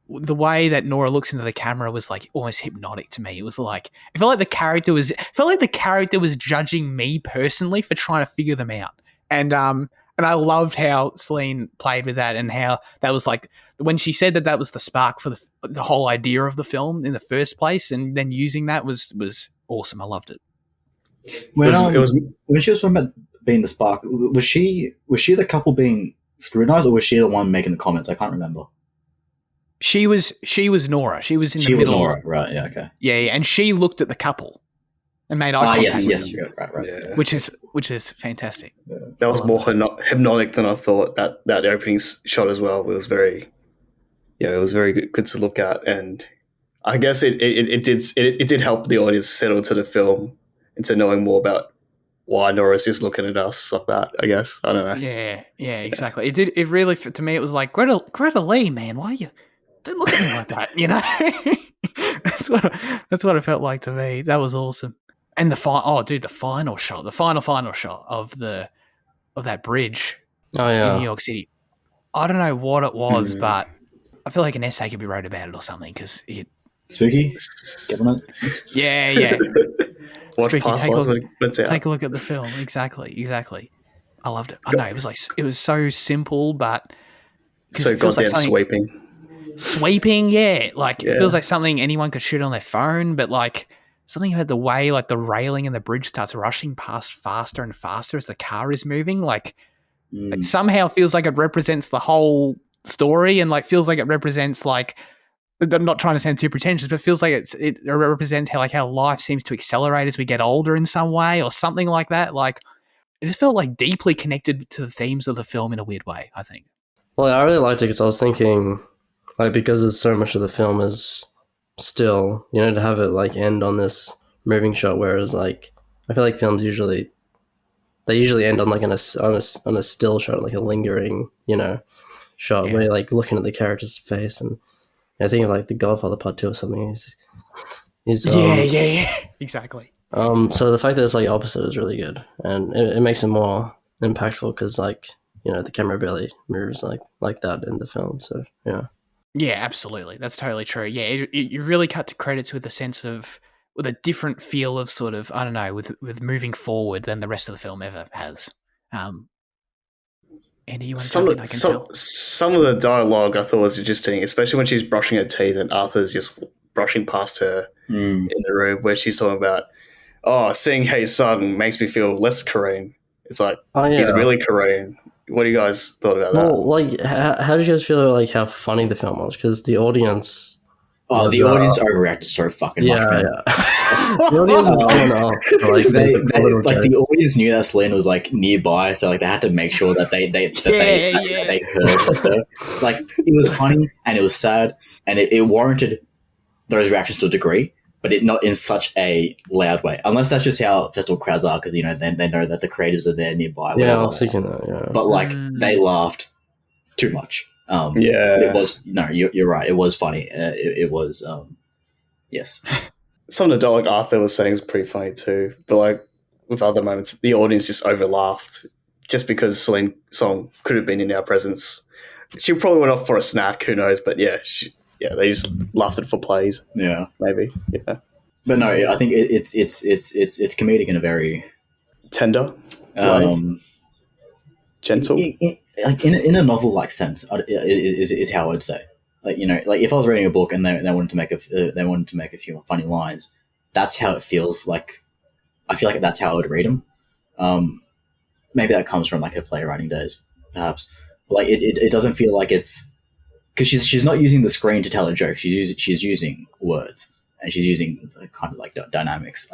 the way that Nora looks into the camera was like almost hypnotic to me. It was like, it felt like the character was judging me personally for trying to figure them out. And I loved how Celine played with that, and how that was like when she said that was the spark for the whole idea of the film in the first place, and then using that was awesome. I loved it. When she was talking about being the spark, was she the couple being scrutinized, or was she the one making the comments? I can't remember. She was Nora. She was in the middle. Nora, right? Yeah, okay. Yeah, and she looked at the couple and made eye contact. Yes, right. Yeah. Which is fantastic. Yeah. That was more hypnotic than I thought. That opening shot as well was very, it was very good to look at, and I guess it did help the audience settle into the film, into knowing more about why Nora's just looking at us like that. I guess I don't know. Yeah, exactly. It did. It really, to me, it was like Greta Lee, man. Why are you? Don't look at me like that, that's what it felt like to me. That was awesome. And the final shot of that bridge in New York City. I don't know what it was, but I feel like an essay could be wrote about it or something, because it spooky. Yeah. Watch past take a look at the film. Exactly. I loved it. I know it was so simple, but so goddamn sweeping, yeah. Like it feels like something anyone could shoot on their phone, but like something about the way like the railing and the bridge starts rushing past faster and faster as the car is moving, like it somehow feels like it represents the whole story, and like feels like it represents like, I'm not trying to sound too pretentious, but it feels like it represents how life seems to accelerate as we get older in some way, or something like that. Like it just felt like deeply connected to the themes of the film in a weird way, I think. Well, I really liked it because I was thinking, like, because so much of the film is still, to have it like end on this moving shot, whereas like I feel like films usually end on like on a still shot, like a lingering, shot where you're like looking at the character's face, and I think of like The Godfather Part 2 or something. Yeah, exactly. So the fact that it's like opposite is really good, and it makes it more impactful because like the camera barely moves like that in the film. So yeah, absolutely, that's totally true. Yeah, you really cut to credits with a sense of, with a different feel of sort of, I don't know, with moving forward than the rest of the film ever has. Andy, you want to jump in? I can tell. Some of the dialogue I thought was interesting, especially when she's brushing her teeth and Arthur's just brushing past her in the room, where she's talking about, seeing Hey Sung makes me feel less Korean. It's like, he's really Korean. What do you guys thought about that? Well, like, how did you guys feel about like how funny the film was? Because the audience... the audience overreacted so fucking much, man. Yeah. The audience was going up. Like, the audience knew that Celine was like nearby, so like they had to make sure that they heard her. Like, it was funny and it was sad, and it warranted those reactions to a degree, but it not in such a loud way. Unless that's just how festival crowds are, because they know that the creatives are there nearby. Yeah, I was thinking that. Yeah, but like they laughed too much. It was you're right. It was funny. It was yes. Some of the dialogue Arthur was saying is pretty funny too, but like with other moments, the audience just overlaughed just because Celine Song could have been in our presence. She probably went off for a snack. Who knows? But they just laughed at it for plays. Yeah, maybe. Yeah, but no, I think it's comedic in a very tender, gentle. like in a novel like sense is how I'd say. Like, you know, like if I was reading a book and they wanted to make a few funny lines, that's how it feels like. I feel like that's how I would read them. Maybe that comes from like her playwriting days, perhaps. But like it doesn't feel like it's because she's not using the screen to tell a joke. She's using words, and she's using kind of like dynamics.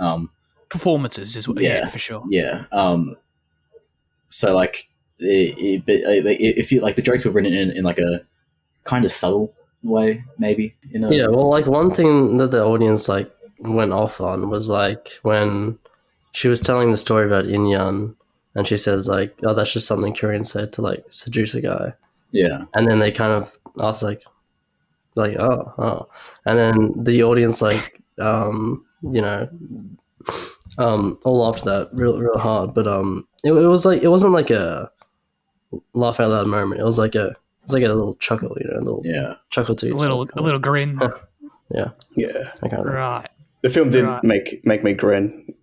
Performances is what, yeah, for sure. Yeah. So like, if you like the jokes were written in like a kind of subtle way, maybe. Yeah, well, like one thing that the audience like went off on was like when she was telling the story about Inyan, and she says like, "Oh, that's just something Koreans said to like seduce a guy." Yeah, and then they kind of, I was like, oh, and then the audience like, you know, all laughed at that real hard, but it was like it wasn't like a laugh out loud moment. It was like a little chuckle, you know, a little chuckle to each a little grin. Yeah. Right. The film did make me grin.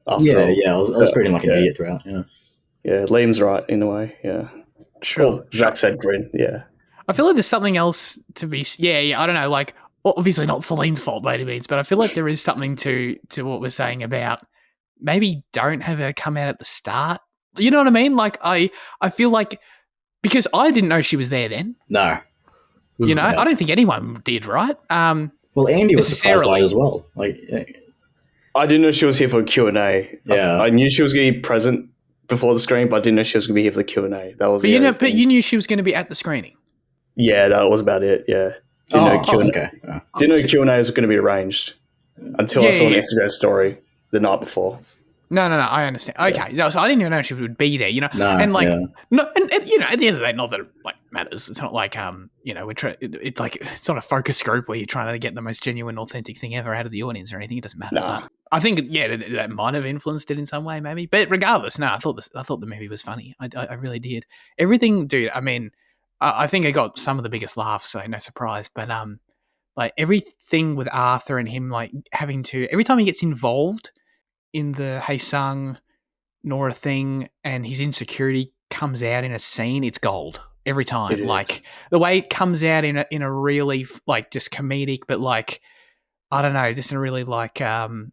After all. I was pretty like an idiot throughout. Yeah, Liam's right in a way. Yeah, sure. Zach said grin. Yeah, I feel like there's something else to be. Yeah. I don't know. Like, well, obviously not Celine's fault by any means, but I feel like there is something to what we're saying about maybe don't have her come out at the start. You know what I mean? Like, I feel like because I didn't know she was there then. No. You know, I don't think anyone did, right? Well, Andy was surprised by it as well. Like, I didn't know she was here for a Q&A. Yeah. I knew she was going to be present before the screening, but I didn't know she was going to be here for the Q&A. That was. But you knew she was going to be at the screening. Yeah, that was about it. Yeah, didn't know Q&A. Didn't know Q&A was going to be arranged until I saw an Instagram story the night before. No, I understand. Okay, so I didn't even know she would be there. You know, and you know, at the end of the day, not that it like matters. It's not like you know, it's like it's not a focus group where you're trying to get the most genuine, authentic thing ever out of the audience or anything. It doesn't matter. Nah. But I think that might have influenced it in some way, maybe. But regardless, no, I thought the movie was funny. I really did. Everything, dude. I mean, I think I got some of the biggest laughs, so no surprise. But like everything with Arthur and him, like having to every time he gets involved in the Hae Sung Nora thing and his insecurity comes out in a scene, it's gold every time. Like the way it comes out in a really like just comedic, but like I don't know, just in a really like in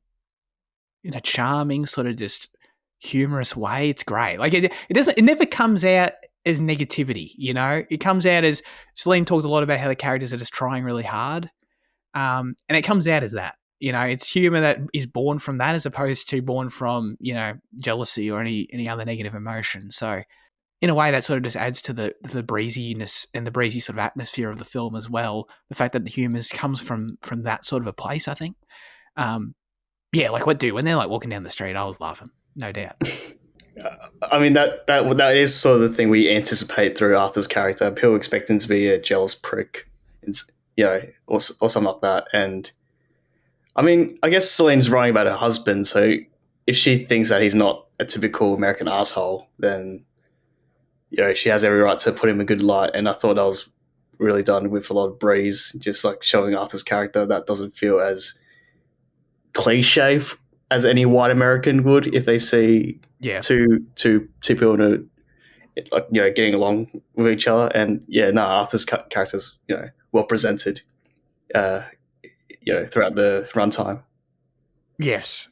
a charming sort of just humorous way. It's great. Like it never comes out as negativity, you know. It comes out as Celine talked a lot about how the characters are just trying really hard, and it comes out as that. You know, it's humor that is born from that as opposed to born from, you know, jealousy or any other negative emotion. So in a way that sort of just adds to the breeziness and the breezy sort of atmosphere of the film as well. The fact that the humor comes from that sort of a place, I think. Yeah, like when they're like walking down the street, I was laughing, no doubt. I mean, that is sort of the thing we anticipate through Arthur's character. People expect him to be a jealous prick, you know, or something like that. And I mean, I guess Celine's writing about her husband, so if she thinks that he's not a typical American asshole, then, you know, she has every right to put him in a good light. And I thought that was really done with a lot of breeze, just like showing Arthur's character that doesn't feel as cliche as any white American would if they see two people like, you know, getting along with each other. And Arthur's character's, you know, well presented. You know, throughout the runtime. Yes,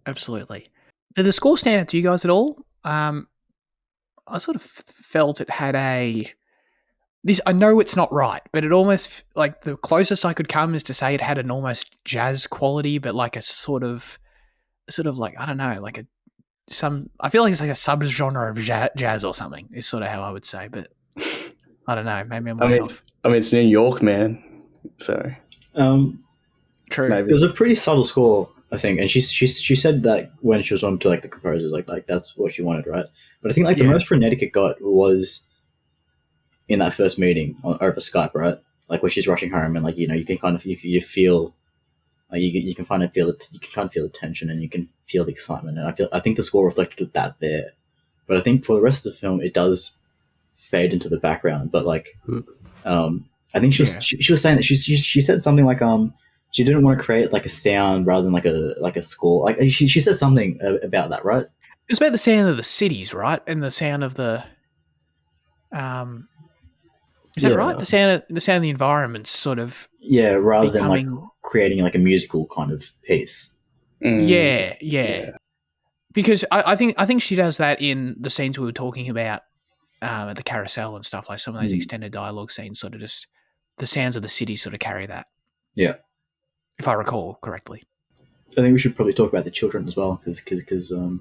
absolutely. Did the score stand out to you guys at all? I sort of felt it had this. I know it's not right, but it almost like the closest I could come is to say it had an almost jazz quality, but like a sort of like I don't know, like I feel like it's like a subgenre of jazz or something. Is sort of how I would say, but I don't know. Maybe I'm way off. I mean, it's New York, man. So. True. Maybe. It was a pretty subtle score, I think, and she said that when she was on to like the composers, like that's what she wanted, right? But I think like the most frenetic it got was in that first meeting over Skype, right? Like where she's rushing home, and like, you know, you can kind of you feel like you can kind of feel it, you can kind of feel the tension, and you can feel the excitement, and I think the score reflected that there. But I think for the rest of the film, it does fade into the background. But like, I think she was saying that she said something like she didn't want to create like a sound rather than like a score. Like she said something about that, right? It was about the sound of the cities, right, and the sound of the Is that right? The sound of the environment's sort of rather becoming... than like creating like a musical kind of piece. Yeah. Because I think she does that in the scenes we were talking about at the carousel and stuff, like some of those extended dialogue scenes. Sort of just the sounds of the city sort of carry that. Yeah, if I recall correctly. I think we should probably talk about the children as well, because oh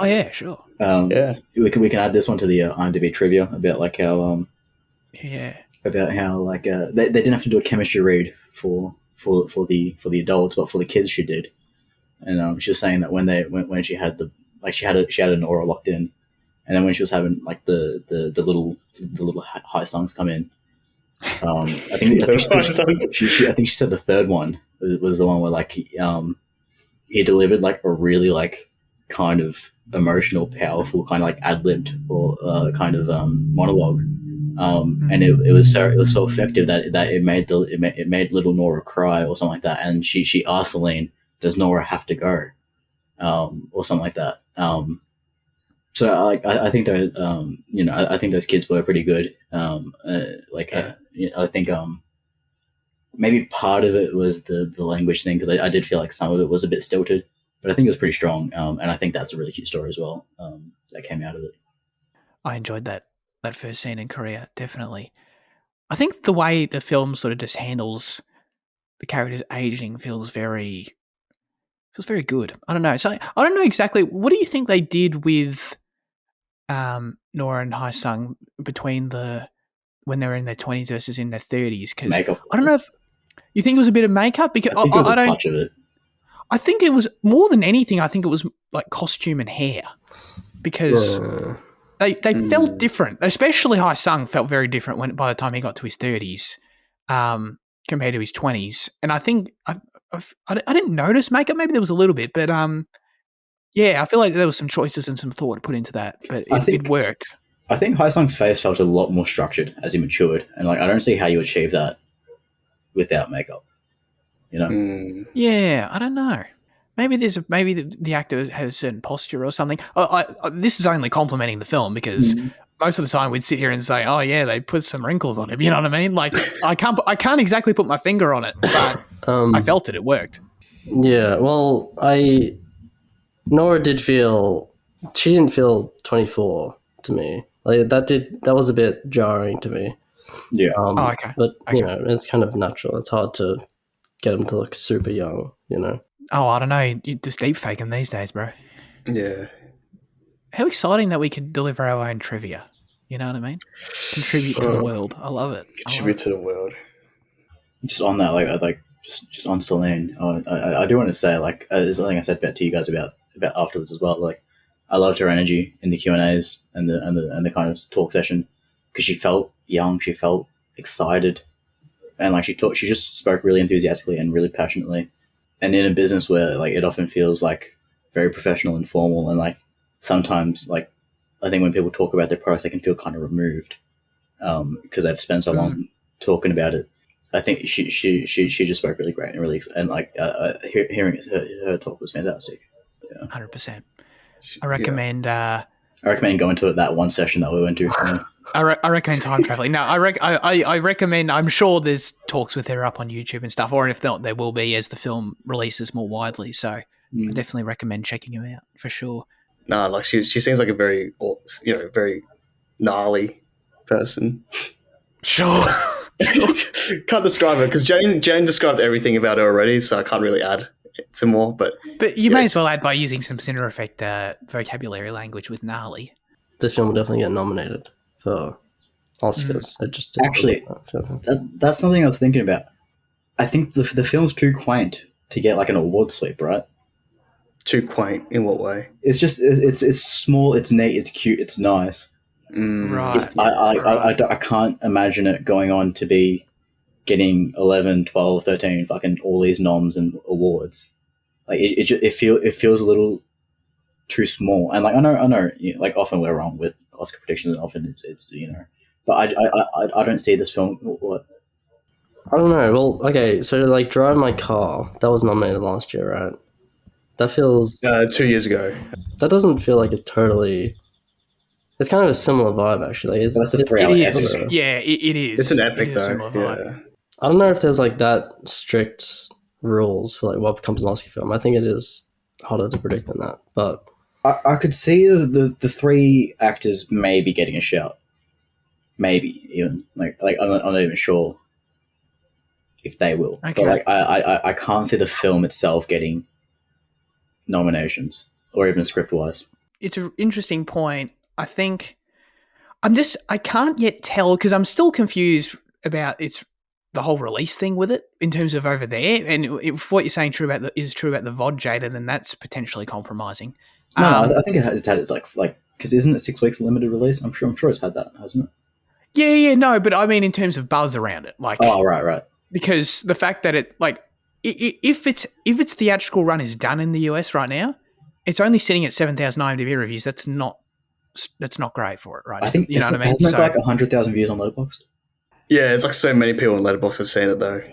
yeah, sure. We can add this one to the IMDb trivia about like how about how like they didn't have to do a chemistry read for the adults, but for the kids she did. And she was saying that when she had she had an aura locked in, and then when she was having like the little high songs come in, I think she said the third one was the one where like he delivered like a really like kind of emotional, powerful kind of like ad-libbed or kind of monologue, and it was so effective that it made little Nora cry or something like that, and she asked Celine, "Does Nora have to go?" Or something like that. So I think that I think those kids were pretty good. I think maybe part of it was the language thing, because I did feel like some of it was a bit stilted, but I think it was pretty strong. And I think that's a really cute story as well that came out of it. I enjoyed that first scene in Korea, definitely. I think the way the film sort of just handles the character's aging feels very good. I don't know. So I don't know exactly. What do you think they did with Nora and Hae Sung between when they were in their 20s versus in their 30s? Because I don't know if you think it was a bit of makeup. Because I think it was a touch of it. I think it was more than anything. I think it was like costume and hair, because they felt different. Especially Hae Sung felt very different by the time he got to his 30s compared to his 20s. And I think I didn't notice makeup. Maybe there was a little bit, but I feel like there was some choices and some thought put into that, but it worked. I think Hae Sung's face felt a lot more structured as he matured, and like I don't see how you achieve that without makeup. You know? Yeah, I don't know. Maybe the actor had a certain posture or something. This is only complimenting the film, because most of the time we'd sit here and say, "Oh yeah, they put some wrinkles on him." You know what I mean? Like I can't exactly put my finger on it, but I felt it. It worked. Yeah. Well, Nora didn't feel 24 to me. Like that was a bit jarring to me. Yeah. Okay. But you know, it's kind of natural. It's hard to get them to look super young, you know. Oh, I don't know. You just deep fake them these days, bro. Yeah. How exciting that we could deliver our own trivia. You know what I mean? Contribute to the world. I love it. Contribute to the world. Just on that, just on Celine, I do want to say, like, there's something I said to you guys about afterwards as well. Like, I loved her energy in the Q&As and the kind of talk session, because she felt young, she felt excited, and like she just spoke really enthusiastically and really passionately. And in a business where like it often feels like very professional and formal, and like sometimes like I think when people talk about their products, they can feel kind of removed because they've spent so long talking about it. I think she just spoke really great and really, and like hearing her talk was fantastic. 100%. I recommend. I recommend going to that one session that we went to. I recommend time traveling. No, I recommend. I'm sure there's talks with her up on YouTube and stuff, or if not, there will be as the film releases more widely. So I definitely recommend checking him out for sure. Nah, like she seems like a very very gnarly person. Sure. Can't describe her, because Jane described everything about her already, so I can't really add some more. But you may as well add by using some Cinema Effect vocabulary language with gnarly. This film will definitely get nominated for Oscars. Actually, that's something I was thinking about. I think the film's too quaint to get like an award sweep, right? Too quaint in what way? It's just it's small, it's neat, it's cute, it's nice. Right. I can't imagine it going on to be getting 11, 12, 13 fucking all these noms and awards. Like it feels a little too small. And like I know like often we're wrong with Oscar predictions, and often it's but I don't see this film. What? I don't know. Well, okay, so like Drive My Car, that was nominated last year, right? That feels 2 years ago. That doesn't feel like a totally It's kind of a similar vibe, actually. But that's a It's 3-hour It epic. is. Yeah, it is. It's an It epic is a though. similar vibe. Yeah. I don't know if there's like that strict rules for like what becomes an Oscar film. I think it is harder to predict than that. But I could see the three actors maybe getting a shout. Maybe even like I'm not even sure if they will. Okay. But like I can't see the film itself getting nominations or even script wise. It's an interesting point. I think I can't yet tell because I'm still confused about the whole release thing with it in terms of over there. And if what you're saying is true about the VOD, Jada, then that's potentially compromising. No, I think it's had like because isn't it 6 weeks limited release? I'm sure it's had that, hasn't it? Yeah, no, but I mean in terms of buzz around it, like right. Because the fact that it like if its theatrical run is done in the US right now, it's only sitting at 7,000 IMDb reviews. That's not great for it right now. I think you know what I mean. Hasn't it got like 100,000 views on Letterboxd? Yeah, it's like so many people on Letterboxd have seen it though.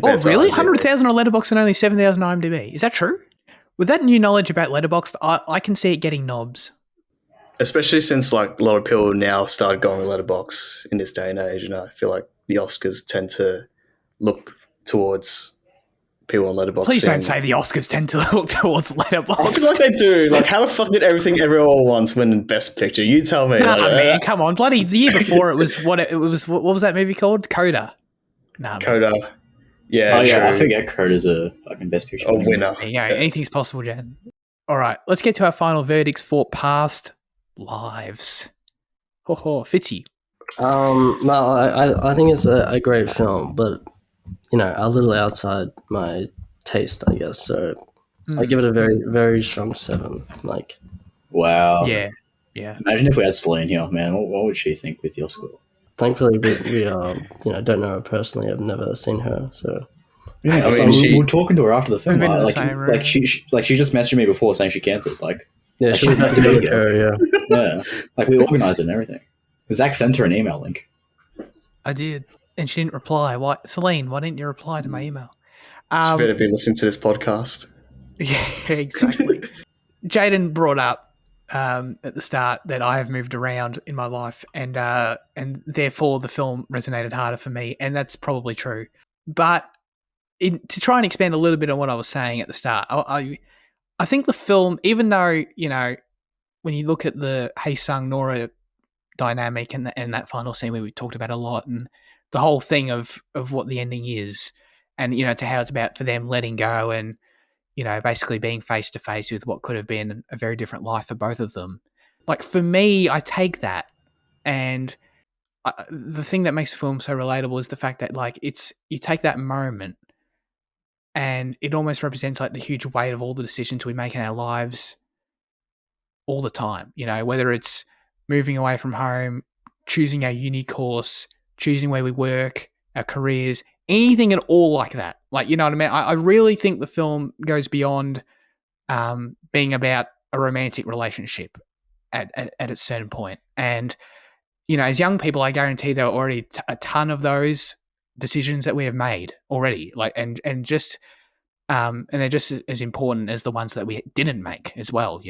Oh, really? IMDb. 100,000 on Letterboxd and only 7,000 IMDb. Is that true? With that new knowledge about Letterboxd, I can see it getting knobs. Especially since like a lot of people now started going with Letterboxd in this day and age, and I feel like the Oscars tend to look towards people on Letterboxd. Please don't say the Oscars tend to look towards Letterboxd. I feel like they do. Like, how the fuck did Everything Everywhere Once win Best Picture? You tell me. Nah, like, man, come on. Bloody the year before it was what was that movie called? Coda. Nah, Coda. Yeah, Oh yeah, I true. forget Coda's a fucking Best Picture. A winner. There you go. Anything's possible, Jan. All right, let's get to our final verdicts for past lives. Ho, Fitzy. no, I think it's a great film, but a little outside my taste, I guess. So I give it a very, very strong 7. Like, Wow. Yeah. Imagine if we had Celine here, man. What would she think with your score? thankfully, we don't know her personally. I've never seen her, so. Yeah, I mean, we were talking to her after the film. We've been in the Like, same room. like she just messaged me before saying she cancelled. Like, Yeah, she was Actually, happy to yeah. meet her, yeah. yeah, like we organised it and everything. Zach sent her an email link. I did, and she didn't reply. Why, Celine? Why didn't you reply to my email? She better be listening to this podcast. Yeah, exactly. Jaden brought up at the start that I have moved around in my life, and therefore the film resonated harder for me, and that's probably true. But to try and expand a little bit on what I was saying at the start, I think the film, even though when you look at the Hae Sung Nora dynamic and that final scene where we talked about a lot, and the whole thing of what the ending is, and to how it's about for them letting go and basically being face to face with what could have been a very different life for both of them. Like for me, I take that, and the thing that makes the film so relatable is the fact that like you take that moment, and it almost represents like the huge weight of all the decisions we make in our lives all the time. Whether it's moving away from home, choosing our uni course, choosing where we work, our careers, anything at all like that. Like, you know what I mean? I really think the film goes beyond being about a romantic relationship at a certain point. And, as young people, I guarantee there are already a ton of those decisions that we have made already. Like, and just, and they're just as important as the ones that we didn't make as well,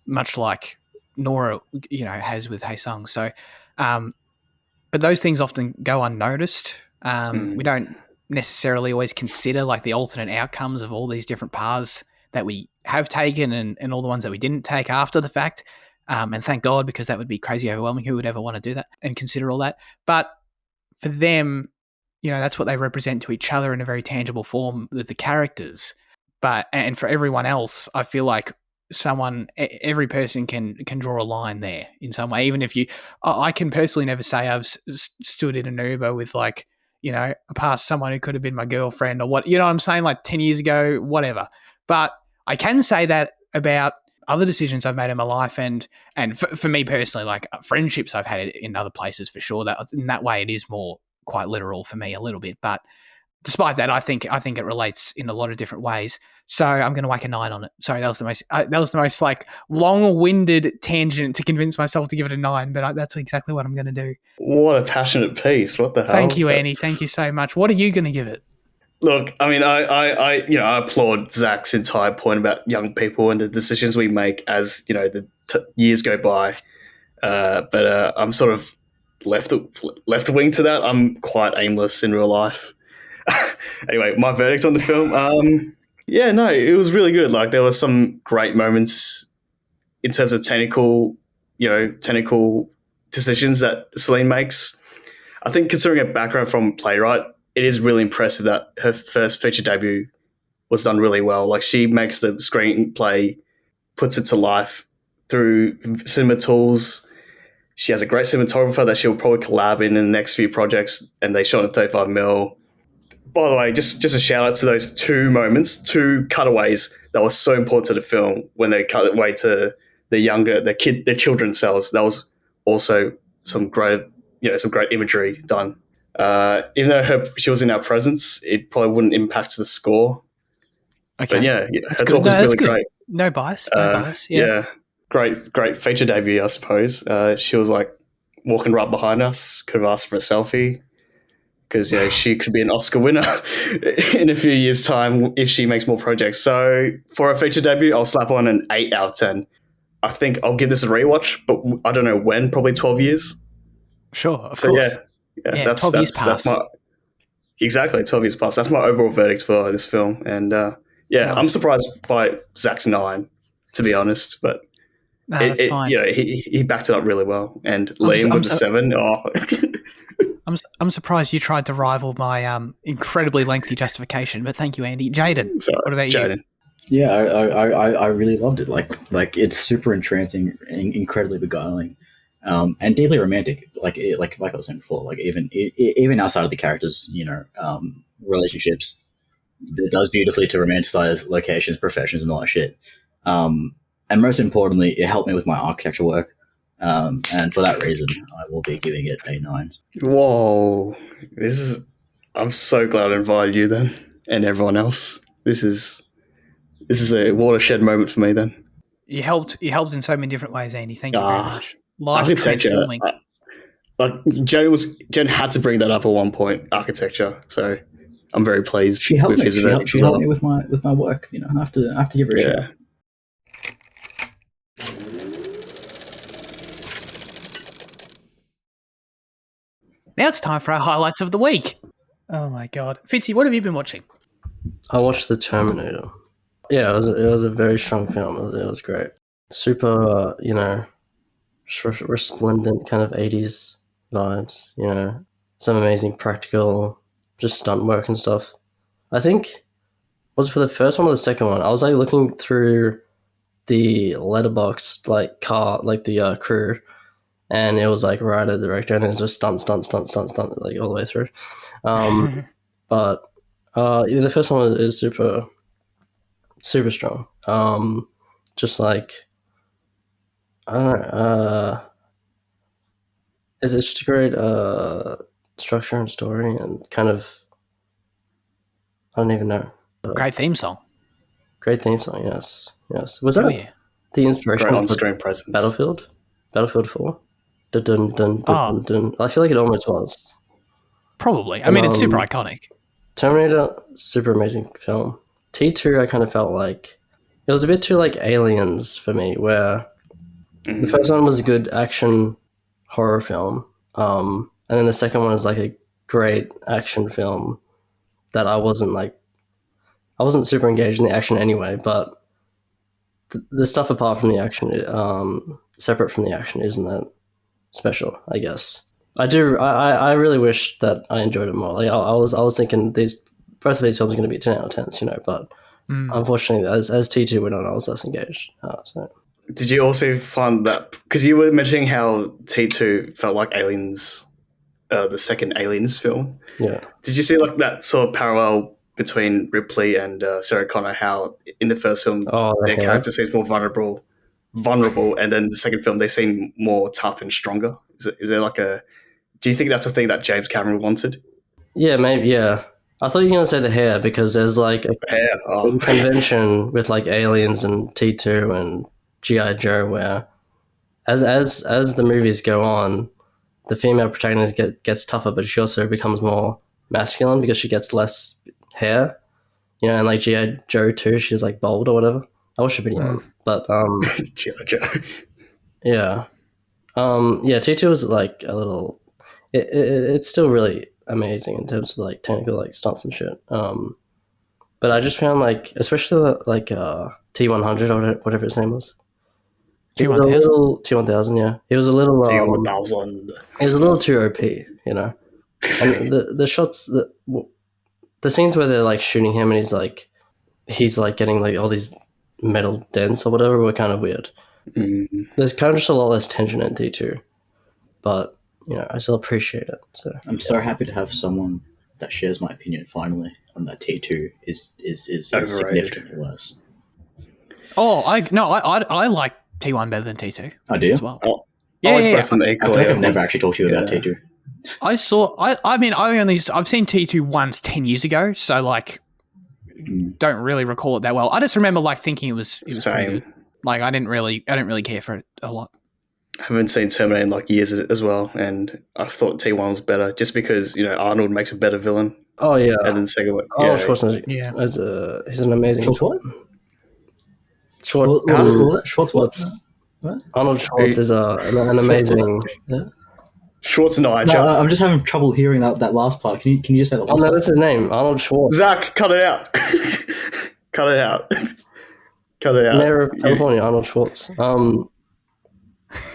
much like Nora, has with Hae Sung. So, but those things often go unnoticed. We don't necessarily always consider like the alternate outcomes of all these different paths that we have taken and all the ones that we didn't take after the fact. And thank God, because that would be crazy overwhelming. Who would ever want to do that and consider all that? But for them, that's what they represent to each other in a very tangible form with the characters. And for everyone else, I feel like every person can draw a line there in some way. Even if I can personally never say I've stood in an Uber with like, past someone who could have been my girlfriend or what, what I'm saying, like 10 years ago, whatever. But I can say that about other decisions I've made in my life, and for me personally, like friendships I've had in other places for sure. That in that way, it is more quite literal for me a little bit. But despite that, I think it relates in a lot of different ways. So I'm going to whack a 9 on it. Sorry, that was the most like long-winded tangent to convince myself to give it a 9, but that's exactly what I'm going to do. What a passionate piece! What the hell? Thank you, Annie. Thank you so much. What are you going to give it? Look, I mean, I applaud Zach's entire point about young people and the decisions we make as the years go by. but I'm sort of left wing to that. I'm quite aimless in real life. Anyway, my verdict on the film. Yeah, no, it was really good. Like there were some great moments in terms of technical decisions that Celine makes. I think considering her background from playwright, it is really impressive that her first feature debut was done really well. Like she makes the screenplay, puts it to life through cinema tools. She has a great cinematographer that she'll probably collab in the next few projects, and they shot in 35mm. By the way, just a shout out to those two cutaways that were so important to the film when they cut away to the children's cells. That was also some great imagery done. Even though she was in our presence, it probably wouldn't impact the score. Okay. But yeah, that's her good. talk was really good. great. No bias. Yeah. Great feature debut, I suppose. She was like walking right behind us. Could have asked for a selfie because she could be an Oscar winner in a few years' time if she makes more projects. So for a feature debut, I'll slap on an 8 out of 10. I think I'll give this a rewatch, but I don't know when. Probably 12 years. Sure, of course. Yeah, that's 12 years past. That's my exactly 12 years past. That's my overall verdict for this film, and nice. I'm surprised by Zach's 9, to be honest, but that's fine. He backed it up really well, and Liam with the 7. Oh. I'm surprised you tried to rival my incredibly lengthy justification, but thank you, Andy. Jaden, what about you? Yeah, I really loved it. Like it's super entrancing, incredibly beguiling, and deeply romantic. Like I was saying before, like even outside of the characters, relationships, it does beautifully to romanticize locations, professions, and all that shit. And most importantly, it helped me with my architecture work. And for that reason, I will be giving it a 9. Whoa, I'm so glad I invited you then, and everyone else. This is a watershed moment for me then. You helped in so many different ways, Andy. Thank you very much. Life transforming. Jen had to bring that up at one point, architecture. So I'm very pleased. She helped me. She helped me with my work. I have to give her a shout. Now it's time for our highlights of the week. Oh my god, Fitzy, what have you been watching? I watched The Terminator. Yeah, it was a very strong film. It was great. Super, resplendent kind of 80s vibes. Some amazing practical, just stunt work and stuff. I think was it for the first one or the second one? I was like looking through the letterbox the crew, and it was like writer, director, and it was just stunt, like all the way through. But the first one is super, super strong. Just like I don't know. It's just a great structure and story, and kind of I don't even know. Great theme song. Great theme song. Yes. Was that the inspiration for on-screen presence? Battlefield 4. Dun, dun, dun, dun, dun. I feel like it almost was. Probably. I mean, it's super iconic. Terminator, super amazing film. T2, I kind of felt like it was a bit too like Aliens for me, where the first one was a good action horror film, and then the second one is like a great action film that I wasn't super engaged in the action anyway, but the stuff apart from the action, separate from the action, isn't that special, I guess. I really wish that I enjoyed it more. Like I was thinking both of these films are going to be 10 out of 10s, but unfortunately, as T2 went on, I was less engaged. So. Did you also find that, because you were mentioning how T2 felt like Aliens, the second Aliens film? Yeah. Did you see like that sort of parallel between Ripley and Sarah Connor? How in the first film their character seems more vulnerable, and then the second film they seem more tough and stronger. Is there like a? Do you think that's a thing that James Cameron wanted? Yeah, maybe. Yeah, I thought you were gonna say the hair, because there's like a convention with like Aliens and T2 and G.I. Joe, where as the movies go on, the female protagonist gets tougher, but she also becomes more masculine because she gets less hair. And like G.I. Joe too, she's like bald or whatever. I watched a video, but G.I. Joe. Yeah. T2 was like a little. It's still really amazing in terms of like technical like stunts and shit. But I just found like, especially like T100 or whatever his name was. He was a T1000. little T1000, yeah. He was a little T1000. He was a little too OP, you know. And the shots, the scenes where they're like shooting him and he's like getting like all these metal dents or whatever were kind of weird. Mm. There's kind of just a lot less tension in T2, but you know I still appreciate it. So I'm so happy to have someone that shares my opinion finally on that T2 is significantly worse. Oh, I like T1 better than T2. Oh, do you? As well. Oh, Yeah, I like yeah, both of them I equally. feel like I've never actually talked to you about T2. I've seen T2 once 10 years ago, so like don't really recall it that well. I just remember like thinking it was pretty Same. good. Like I didn't really care for it a lot. I haven't seen Terminator in like years as well, and I thought T1 was better just because Arnold makes a better villain. Oh yeah, and then the second one, Arnold Schwarzenegger. Yeah. He's an amazing. Schwartz what? Schwartz what? Arnold Schwartz is an amazing. Schwarzenegger. No, I'm just having trouble hearing that last part. Can you just say that last Oh no, part? that's his name, Arnold Schwartz. Zach, cut it out. Cut it out. Cut it out. Mayor of California, Arnold Schwartz.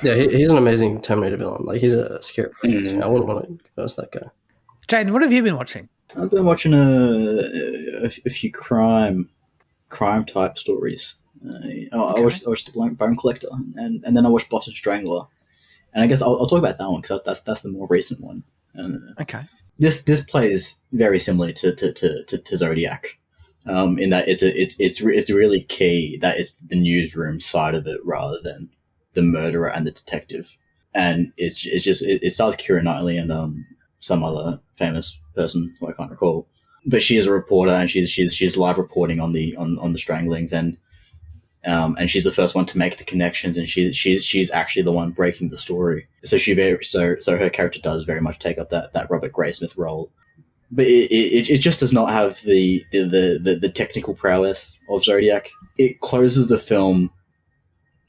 Yeah, he's an amazing Terminator villain. Like he's a scary. I wouldn't want to verse that guy. Jaden, what have you been watching? I've been watching a few crime type stories. I watched The Bone Collector, and then I watched Boston Strangler, and I guess I'll talk about that one because that's the more recent one. Okay. This plays very similarly to Zodiac, in that it's really key that it's the newsroom side of it rather than the murderer and the detective, and it stars Keira Knightley and some other famous person who I can't recall, but she is a reporter and she's live reporting on the stranglings, and she's the first one to make the connections, and she's actually the one breaking the story. So so her character does very much take up that Robert Graysmith role, but it just does not have the technical prowess of Zodiac. It closes the film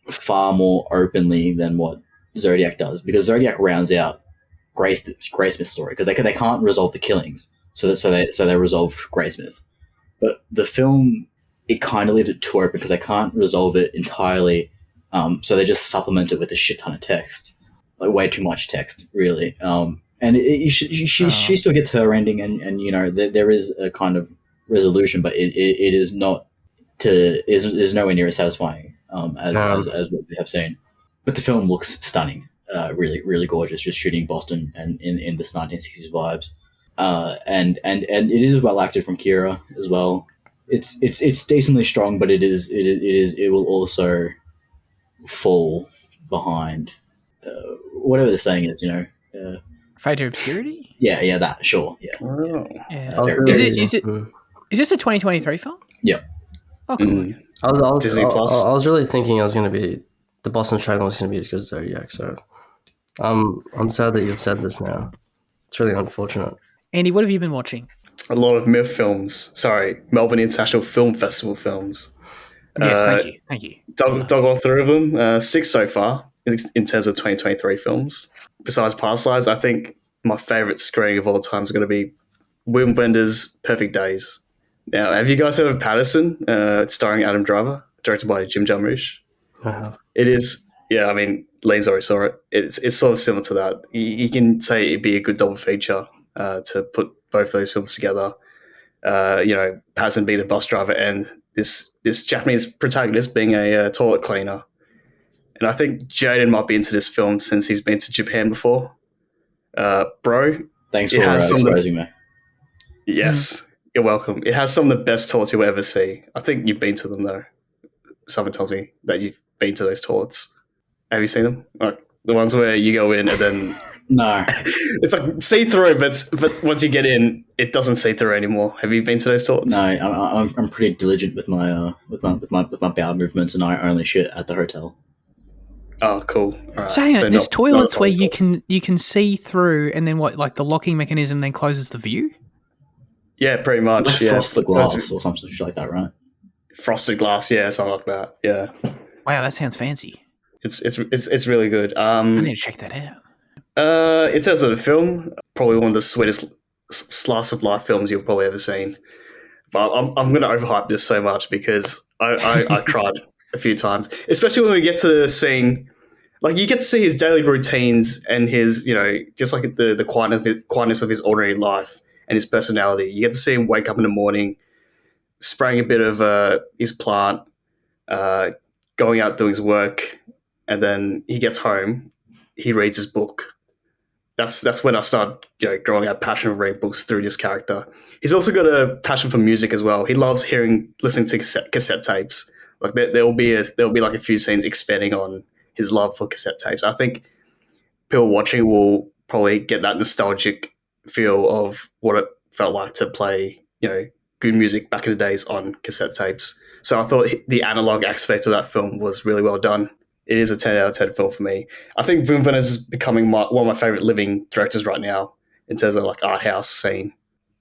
far more openly than what Zodiac does, because Zodiac rounds out Graysmith's story because they can't resolve the killings, so they resolve Graysmith. But the film, it kind of leaves it too open because they can't resolve it entirely, so they just supplement it with a shit ton of text, like way too much text, really. And she still gets her ending, and there is a kind of resolution, but it is not is nowhere near as satisfying as what we have seen. But the film looks stunning. Really, really gorgeous, just shooting Boston and in this 1960s vibes, and it is well acted from Keira as well. It's decently strong, but it will also fall behind whatever the saying is, Fade to Obscurity? Yeah, that, sure, yeah. Oh. Yeah. Is this a 2023 film? Yeah. Oh, cool. I was Disney Plus. I was really thinking the Boston Strangler was going to be as good as Zodiac, so I'm sad that you've said this now. It's really unfortunate. Andy, what have you been watching? A lot of MIFF films. Sorry, Melbourne International Film Festival films. Yes, thank you. Dug all through of them. 6 so far in terms of 2023 films. Besides Past Lives, I think my favourite screening of all time is going to be Wim Wenders' Perfect Days. Now, have you guys heard of Patterson? It's starring Adam Driver, directed by Jim Jarmusch. I have. It is, yeah, I mean, Liam's already saw it. It's sort of similar to that. You can say it'd be a good double feature to put both those films together. Patterson being a bus driver and this Japanese protagonist being a toilet cleaner. And I think Jaden might be into this film since he's been to Japan before. Bro. Thanks for exposing me. Yes. You're welcome. It has some of the best toilets you'll ever see. I think you've been to them, though. Someone tells me that you've been to those toilets. Have you seen them? Like the ones where you go in and then... No. It's like see-through, but once you get in, it doesn't see through anymore. Have you been to those toilets? No, I'm pretty diligent with my bowel movements, and I only shit at the hotel. Oh, cool. All right. So hang on, there's toilets where you can see through, and then what? Like the locking mechanism then closes the view. Yeah, pretty much. Like frost the glass or something like that, right? Frosted glass, yeah, something like that. Yeah. Wow, that sounds fancy. It's really good. I need to check that out. In terms of the film, probably one of the sweetest slice of life films you've probably ever seen. But I'm going to overhype this so much because I cried a few times, especially when we get to seeing, like, you get to see his daily routines and his, just like the quietness of his ordinary life and his personality. You get to see him wake up in the morning, spraying a bit of his plant, going out doing his work, and then he gets home, he reads his book. That's when I started, growing out passion of reading books through this character. He's also got a passion for music as well. He loves listening to cassette tapes. Like there'll be like a few scenes expanding on his love for cassette tapes. I think people watching will probably get that nostalgic feel of what it felt like to play, good music back in the days on cassette tapes. So I thought the analog aspect of that film was really well done. It is a 10 out of 10 film for me. I think Wim Wenders is becoming one of my favorite living directors right now in terms of like art house scene.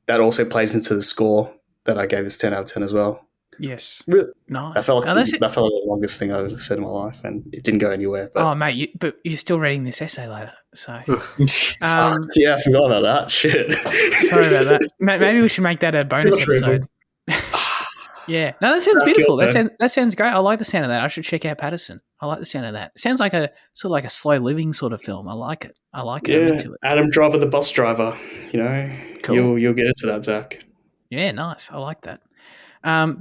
That also plays into the score that I gave this 10 out of 10 as well. Yes. Really, Nice. that felt like the longest thing I've ever said in my life, and it didn't go anywhere. But. Oh, mate, but you're still reading this essay later, so. Yeah, I forgot about that. Shit. Sorry about that. Maybe we should make that a bonus episode. Yeah. No, that sounds beautiful. That sounds great. I like the sound of that. I should check out Patterson. I like the sound of that. It sounds like a sort of like a slow living sort of film. I like it. Yeah, I'm into it. Adam Driver, the bus driver. Cool. You'll get into that, Zach. Yeah, nice. I like that.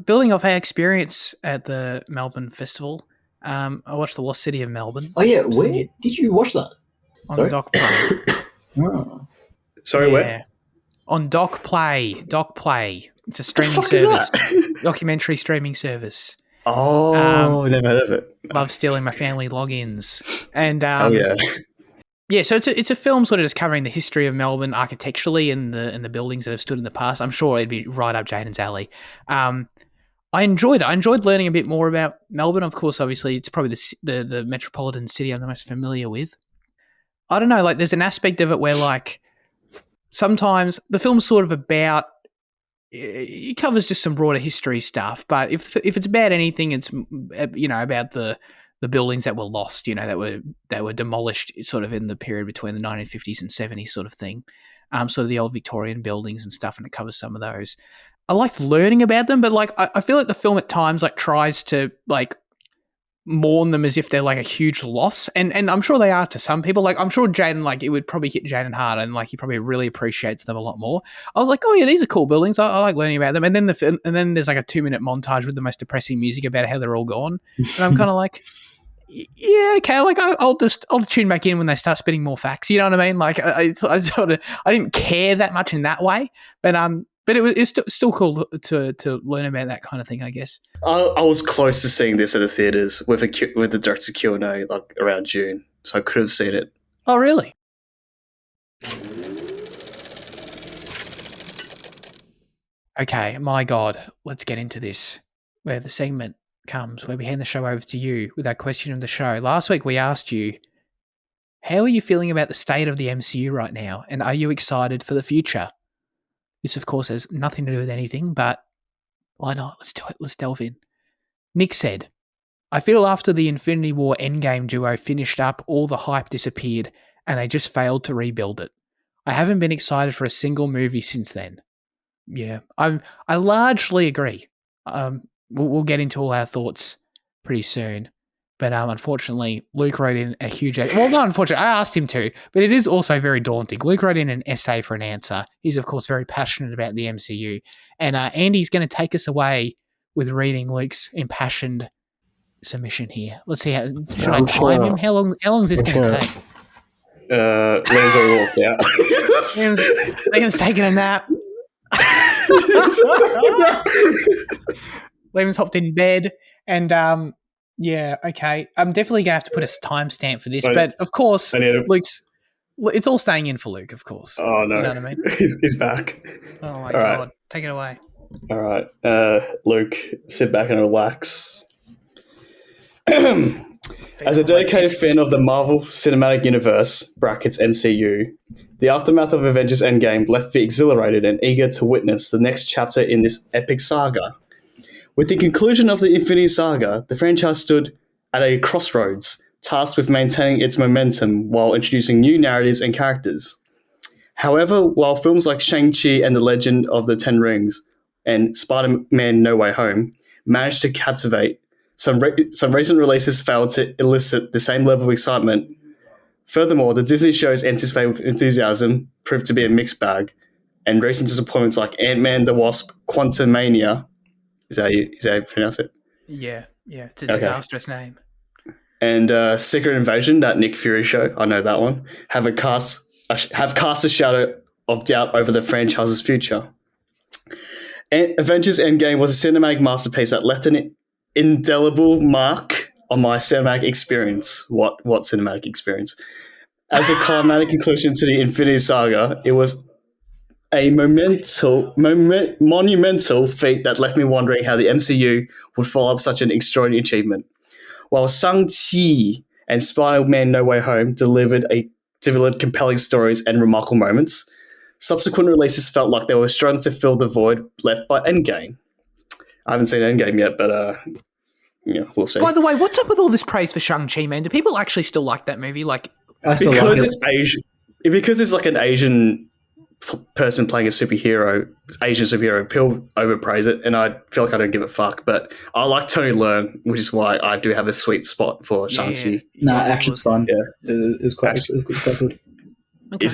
Building off our experience at the Melbourne Festival, I watched The Lost City of Melbourne. Oh yeah, where did you watch that? On Doc Play. Oh. Sorry, where? On Doc Play. It's a streaming service. Documentary streaming service. Oh, never heard of it. Love stealing my family logins. And oh yeah. Yeah, so it's a film sort of just covering the history of Melbourne architecturally and the buildings that have stood in the past. I'm sure it'd be right up Jaden's alley. I enjoyed it. I enjoyed learning a bit more about Melbourne. Of course, obviously, it's probably the metropolitan city I'm the most familiar with. I don't know, like there's an aspect of it where like sometimes the film's sort of about, it covers just some broader history stuff, but if it's about anything, it's about the buildings that were lost, that were demolished sort of in the period between the 1950s and 70s sort of thing, sort of the old Victorian buildings and stuff, and it covers some of those. I liked learning about them, but like I feel like the film at times like tries to like mourn them as if they're like a huge loss, and I'm sure they are to some people. Like I'm sure Jaden, like it would probably hit Jaden hard, and like he probably really appreciates them a lot more. I was like, oh yeah, these are cool buildings. I like learning about them, and then there's like a 2-minute montage with the most depressing music about how they're all gone, and I'm kind of like, yeah, okay, like I'll tune back in when they start spitting more facts. You know what I mean? Like I didn't care that much in that way, but it's still cool to learn about that kind of thing, I guess. I was close to seeing this at the theaters with the director's Q&A like around June, so I could have seen it. Oh, really? Okay, my God, let's get into this, where the segment comes, where we hand the show over to you with our question of the show. Last week we asked you, how are you feeling about the state of the MCU right now, and are you excited for the future? This, of course, has nothing to do with anything, but why not? Let's do it. Let's delve in. Nick said, I feel after the Infinity War Endgame duo finished up, all the hype disappeared, and they just failed to rebuild it. I haven't been excited for a single movie since then. Yeah, I largely agree. We'll get into all our thoughts pretty soon. But unfortunately, Luke wrote in a huge... Well, not unfortunately, I asked him to, but it is also very daunting. Luke wrote in an essay for an answer. He's, of course, very passionate about the MCU. And Andy's going to take us away with reading Luke's impassioned submission here. Let's see. Should I time him? How long is this going to take? Liam's already walked out. Liam's taking a nap. Liam's hopped in bed and... yeah, okay. I'm definitely going to have to put a timestamp for this, but of course, Luke's... It's all staying in for Luke, of course. Oh, no. You know what I mean? He's back. Oh, my God. Right. Take it away. All right. Luke, sit back and relax. As a dedicated fan of the Marvel Cinematic Universe, brackets MCU, the aftermath of Avengers Endgame left me exhilarated and eager to witness the next chapter in this epic saga. With the conclusion of the Infinity Saga, the franchise stood at a crossroads, tasked with maintaining its momentum while introducing new narratives and characters. However, while films like Shang-Chi and the Legend of the Ten Rings and Spider-Man No Way Home managed to captivate, some recent releases failed to elicit the same level of excitement. Furthermore, the Disney shows anticipated with enthusiasm proved to be a mixed bag, and recent disappointments like Ant-Man the Wasp, Quantumania, is that how you pronounce it? Yeah, it's a disastrous name. And Secret Invasion, that Nick Fury show, I know that one, have cast a shadow of doubt over the franchise's future. Avengers Endgame was a cinematic masterpiece that left an indelible mark on my cinematic experience. What cinematic experience? As a climatic conclusion to the Infinity Saga, it was a monumental feat that left me wondering how the MCU would follow up such an extraordinary achievement. While Shang-Chi and Spider-Man No Way Home delivered compelling stories and remarkable moments, subsequent releases felt like they were struggling to fill the void left by Endgame. I haven't seen Endgame yet, but we'll see. By the way, what's up with all this praise for Shang-Chi, man? Do people actually still like that movie? Like, because it's Asian. Because it's like an Asian person playing Asian superhero, people overpraise it, and I feel like I don't give a fuck. But I like Tony Leung, which is why I do have a sweet spot for Shang-Chi. Action's fun. Yeah, it's quite good. Okay,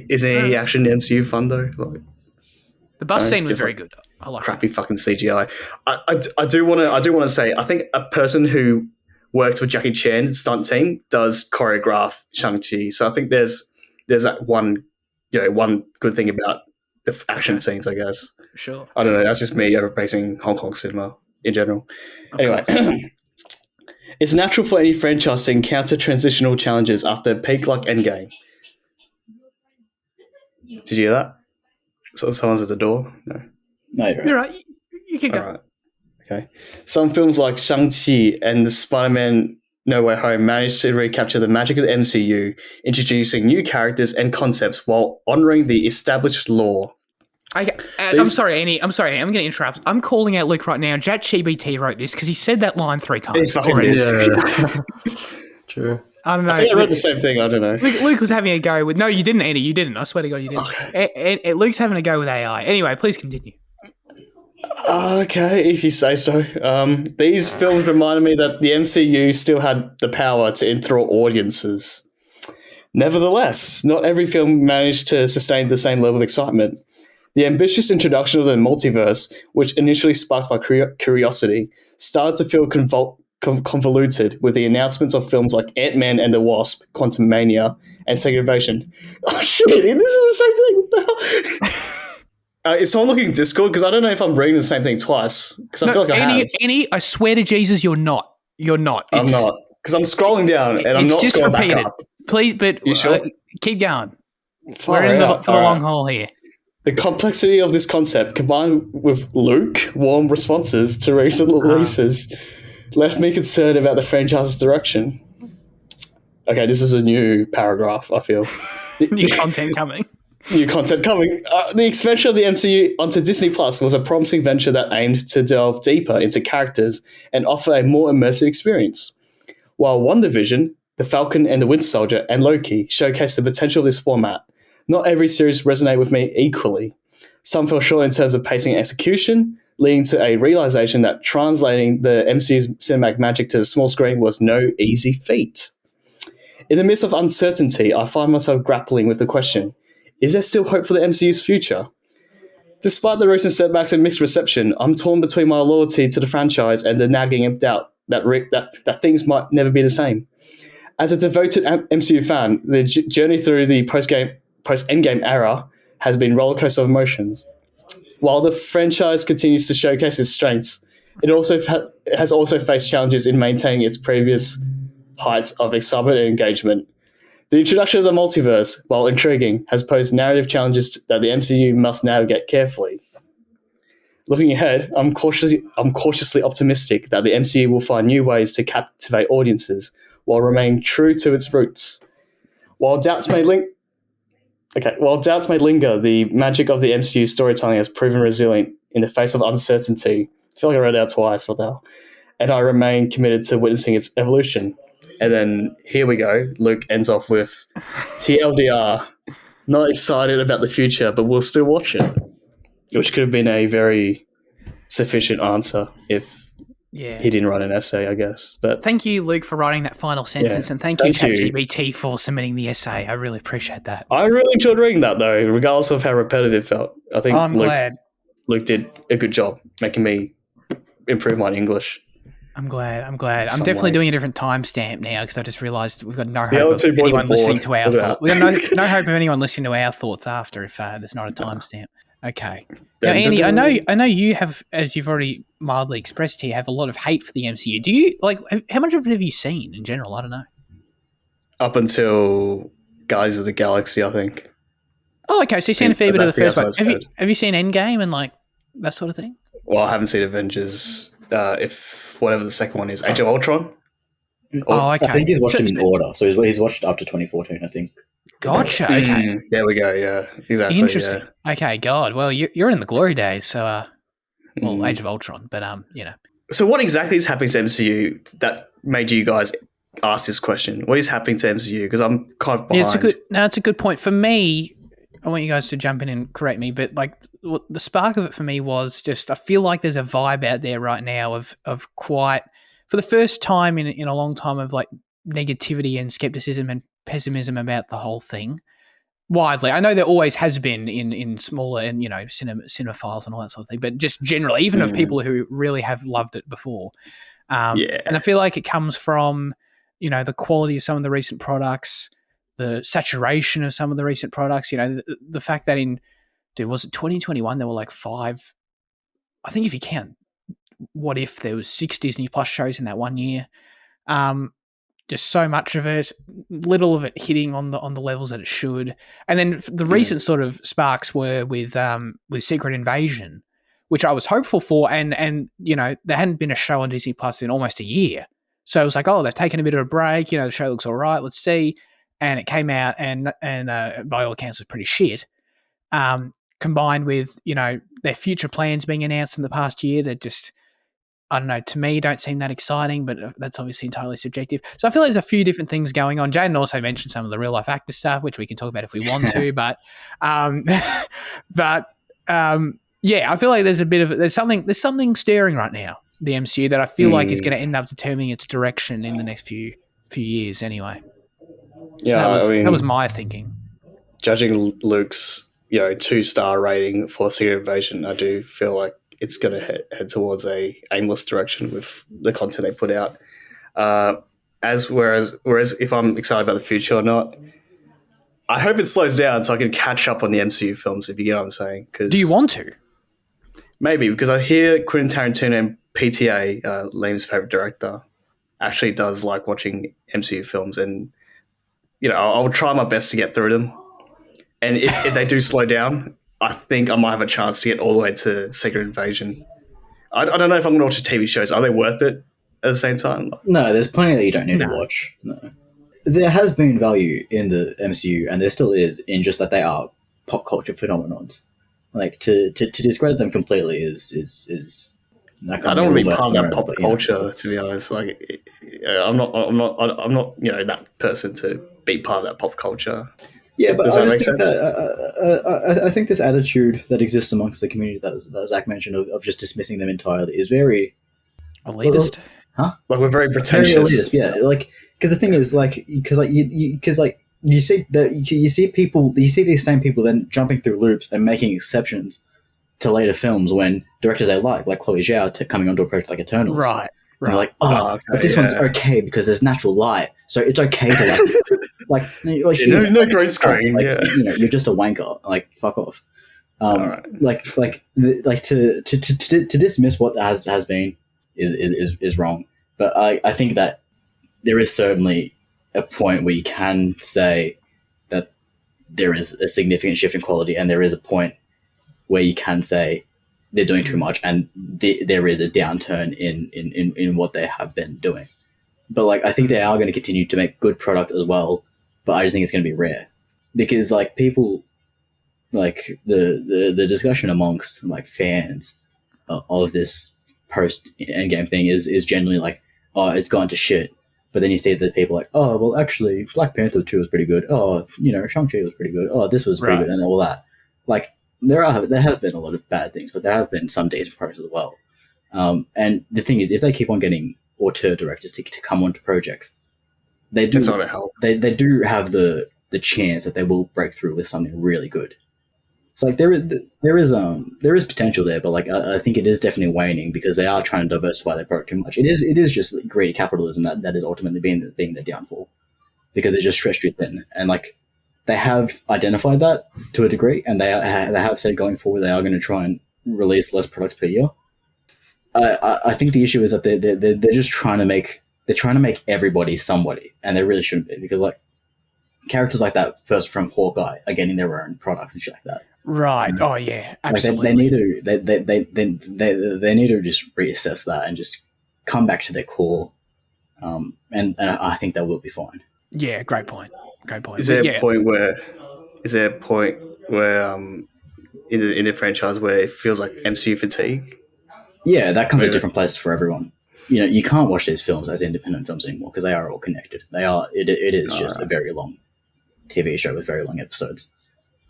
is any action in MCU fun though? Like, the bus scene was very good. I like crappy fucking CGI. I do want to say I think a person who worked with Jackie Chan's stunt team does choreograph Shang-Chi. So I think there's that one good thing about the action scenes, I guess. Sure. I don't know. That's just me overpraising Hong Kong cinema in general. Anyway, it's natural for any franchise to encounter transitional challenges after a peak like Endgame. Did you hear that? So someone's at the door? No, you're right. You can go. All right. Okay. Some films like Shang-Chi and the Spider-Man No Way Home managed to recapture the magic of the MCU, introducing new characters and concepts while honoring the established lore. I'm sorry, Andy. I'm going to interrupt. I'm calling out Luke right now. ChatGPT wrote this because he said that line 3 times. Yeah. True. I don't know. I think I wrote the same thing. I don't know. Luke was having a go with... No, you didn't, Andy. You didn't. I swear to God, you didn't. Okay. Luke's having a go with AI. Anyway, please continue. Okay, if you say so. These films reminded me that the MCU still had the power to enthrall audiences. Nevertheless, not every film managed to sustain the same level of excitement. The ambitious introduction of the multiverse, which initially sparked my curiosity, started to feel convoluted with the announcements of films like Ant-Man and the Wasp, Quantumania, and Secret Invasion. Oh shit, this is the same thing. What the hell? Is someone looking at Discord? Because I don't know if I'm reading the same thing twice. Because I feel like Andy, I swear to Jesus, you're not. You're not. I'm not. Because I'm scrolling down and I'm not scrolling back up. Please, but you sure? Keep going. We're in for the long haul here. The complexity of this concept, combined with lukewarm responses to recent releases, left me concerned about the franchise's direction. Okay, this is a new paragraph, I feel. New content coming. The expansion of the MCU onto Disney Plus was a promising venture that aimed to delve deeper into characters and offer a more immersive experience. While WandaVision, The Falcon and the Winter Soldier, and Loki showcased the potential of this format, not every series resonated with me equally. Some fell short in terms of pacing and execution, leading to a realization that translating the MCU's cinematic magic to the small screen was no easy feat. In the midst of uncertainty, I find myself grappling with the question, is there still hope for the MCU's future? Despite the recent setbacks and mixed reception, I'm torn between my loyalty to the franchise and the nagging doubt that things might never be the same. As a devoted MCU fan, the journey through the post-Endgame era has been rollercoaster of emotions. While the franchise continues to showcase its strengths, it also has also faced challenges in maintaining its previous heights of excitement and engagement. The introduction of the multiverse, while intriguing, has posed narrative challenges that the MCU must navigate carefully. Looking ahead, I'm cautiously optimistic that the MCU will find new ways to captivate audiences while remaining true to its roots. While doubts may linger, the magic of the MCU storytelling has proven resilient in the face of uncertainty. I feel like I read it out twice, what the hell? And I remain committed to witnessing its evolution. And then here we go. Luke ends off with TLDR. Not excited about the future, but we'll still watch it. Which could have been a very sufficient answer if he didn't write an essay, I guess. But thank you, Luke, for writing that final sentence, and thank you, ChatGPT, for submitting the essay. I really appreciate that. I really enjoyed reading that, though, regardless of how repetitive it felt. I think Luke did a good job making me improve my English. I'm glad. I'm definitely doing a different timestamp now because I just realised we've got no hope of anyone listening to our thoughts. We've got no hope of anyone listening to our thoughts after if there's not a timestamp. Okay. Now, Andy, I know you have, as you've already mildly expressed here, have a lot of hate for the MCU. Do you how much of it have you seen in general? I don't know. Up until Guardians of the Galaxy, I think. Oh, okay. So you've seen a fair bit of the first one. Have you seen Endgame and that sort of thing? Well, I haven't seen Avengers. If whatever the second one is, Age of Ultron. Oh, okay. I think he's watched it in order, so he's watched up to 2014, I think. Gotcha. Okay. There we go. Yeah, exactly. Interesting. Yeah. Okay, God. Well, you're in the glory days, so Age of Ultron, but So, what exactly is happening to MCU that made you guys ask this question? What is happening to MCU? Because I'm kind of behind. It's a good point for me. I want you guys to jump in and correct me, but the spark of it for me was just I feel like there's a vibe out there right now of quite, for the first time in a long time, of negativity and skepticism and pessimism about the whole thing. Widely, I know there always has been in smaller and cinephiles and all that sort of thing, but just generally, even of people who really have loved it before. And I feel like it comes from the quality of some of the recent products, the saturation of some of the recent products, the fact that was it 2021, there were 5, I think if you count What If, there was 6 Disney Plus shows in that 1 year. Just so much of it, little of it hitting on the levels that it should. And then the recent sort of sparks were with Secret Invasion, which I was hopeful for, and there hadn't been a show on Disney Plus in almost a year. So it was they've taken a bit of a break, the show looks all right, let's see. And it came out and by all accounts was pretty shit. Combined with, their future plans being announced in the past year that just, I don't know, to me don't seem that exciting, but that's obviously entirely subjective. So I feel there's a few different things going on. Jaden also mentioned some of the real life actor stuff, which we can talk about if we want to, but yeah, I feel like there's something stirring right now, the MCU, that I feel like is going to end up determining its direction in the next few years anyway. Yeah, so that was my thinking. Judging Luke's 2-star rating for Secret Invasion, I do feel like it's going to head towards a aimless direction with the content they put out. Whereas if I'm excited about the future or not, I hope it slows down so I can catch up on the MCU films, if you get what I'm saying. Do you want to? Maybe, because I hear Quentin Tarantino and PTA, Liam's favorite director, actually does like watching MCU films, and I'll try my best to get through them. And if they do slow down, I think I might have a chance to get all the way to Secret Invasion. I don't know if I'm going to watch the TV shows. Are they worth it at the same time? No, there's plenty that you don't need to watch. No. There has been value in the MCU, and there still is, in just that they are pop culture phenomenons. To discredit them completely is I don't want to be part of that pop culture, to be honest. I'm not that person to be part of that pop culture. Yeah, but I just think that I think this attitude that exists amongst the community that Zach mentioned of just dismissing them entirely is very elitist. We're very pretentious. Very elitist, yeah. Because the thing is, you see these same people then jumping through loops and making exceptions to later films when directors they like Chloe Zhao coming onto a project like Eternals, right? And you're but this one's okay because there's natural light, so it's okay to no green screen. You're just a wanker. Fuck off. To dismiss what has been is wrong. But I think that there is certainly a point where you can say that there is a significant shift in quality, and there is a point where you can say they're doing too much, and there is a downturn in what they have been doing. But I think they are going to continue to make good product as well. But I just think it's going to be rare because people the discussion amongst fans of this post Endgame thing is generally it's gone to shit. But then you see that people like, oh, well, actually, Black Panther 2 was pretty good. Oh, Shang-Chi was pretty good. Oh, this was pretty good, and all that. Like, there have been a lot of bad things, but there have been some decent projects as well. And the thing is, if they keep on getting auteur directors to come onto projects, they do. That's not a help. They do have the chance that they will break through with something really good. So like there is potential there, but like I think it is definitely waning because they are trying to diversify their product too much. It is just greedy capitalism that is ultimately being their downfall because they're just stretched too thin. And like they have identified that to a degree, and they have said going forward they are going to try and release less products per year. I think the issue is that they're just trying to make everybody somebody, and they really shouldn't be, because like characters like that first from Hawkeye are getting their own products and shit like that. Right. Oh yeah. Absolutely. Like they need to just reassess that and just come back to their core. And I think that will be fine. Yeah. Great point. Is there a point where in the franchise where it feels like MCU fatigue? Yeah, that comes at different places for everyone. You can't watch these films as independent films anymore because they are all connected. It is just a very long TV show with very long episodes.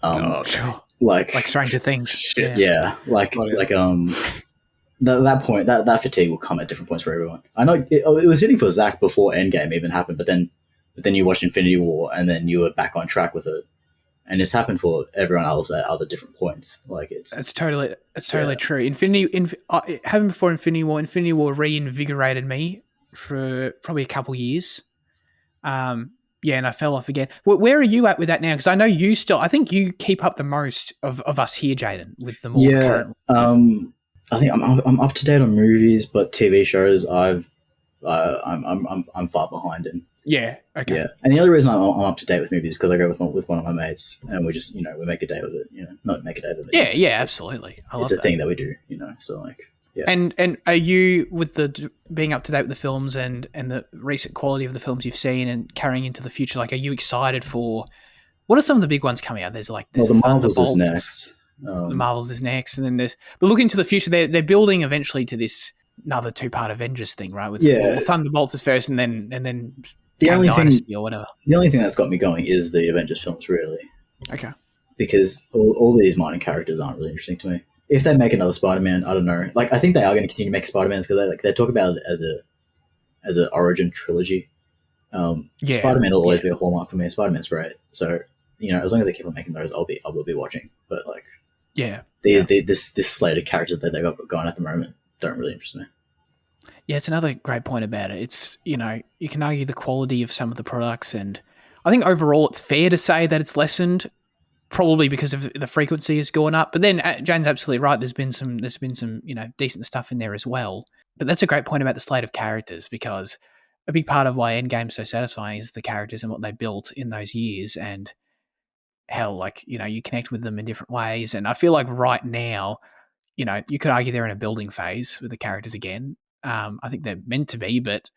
Sure. Like Stranger Things. Yeah. That point, that fatigue will come at different points for everyone. I know it was hitting for Zach before Endgame even happened, but then you watched Infinity War and then you were back on track with it, and it's happened for everyone else at other different points. Like it's totally true. Having before Infinity War reinvigorated me for probably a couple years. Yeah, and I fell off again. Where are you at with that now? Because I know I think you keep up the most of us here, Jaden, with the more current. I think I'm up to date on movies, but TV shows I'm far behind in. Yeah. Okay. Yeah, and the only reason I'm up to date with movies is because I go with one of my mates, and we just we make a day of it. Not make a day of it. Yeah, absolutely. It's a thing that we do. So like. Yeah. And are you, with the being up to date with the films and the recent quality of the films you've seen and carrying into the future, like, are you excited for what are some of the big ones coming out? There's the Marvels is next. The Marvels is next, and then but looking to the future, they're building eventually to this another 2-part Avengers thing, right? With Thunderbolts is first, and then the only Dynasty thing or whatever. The only thing that's got me going is the Avengers films, really. Okay. Because all these minor characters aren't really interesting to me. If they make another Spider-Man, I don't know. Like, I think they are going to continue to make Spider-Mans because they talk about it as an origin trilogy. Spider-Man will always be a hallmark for me. Spider-Man's great, so as long as they keep on making those, I will be watching. But like, this slate of characters that they got going at the moment don't really interest me. Yeah, it's another great point about it. It's you can argue the quality of some of the products, and I think overall it's fair to say that it's lessened. Probably because of the frequency has gone up, but then Jane's absolutely right. There's been some decent stuff in there as well. But that's a great point about the slate of characters, because a big part of why Endgame's so satisfying is the characters and what they built in those years, and how you connect with them in different ways. And I feel like right now, you could argue they're in a building phase with the characters again. I think they're meant to be, but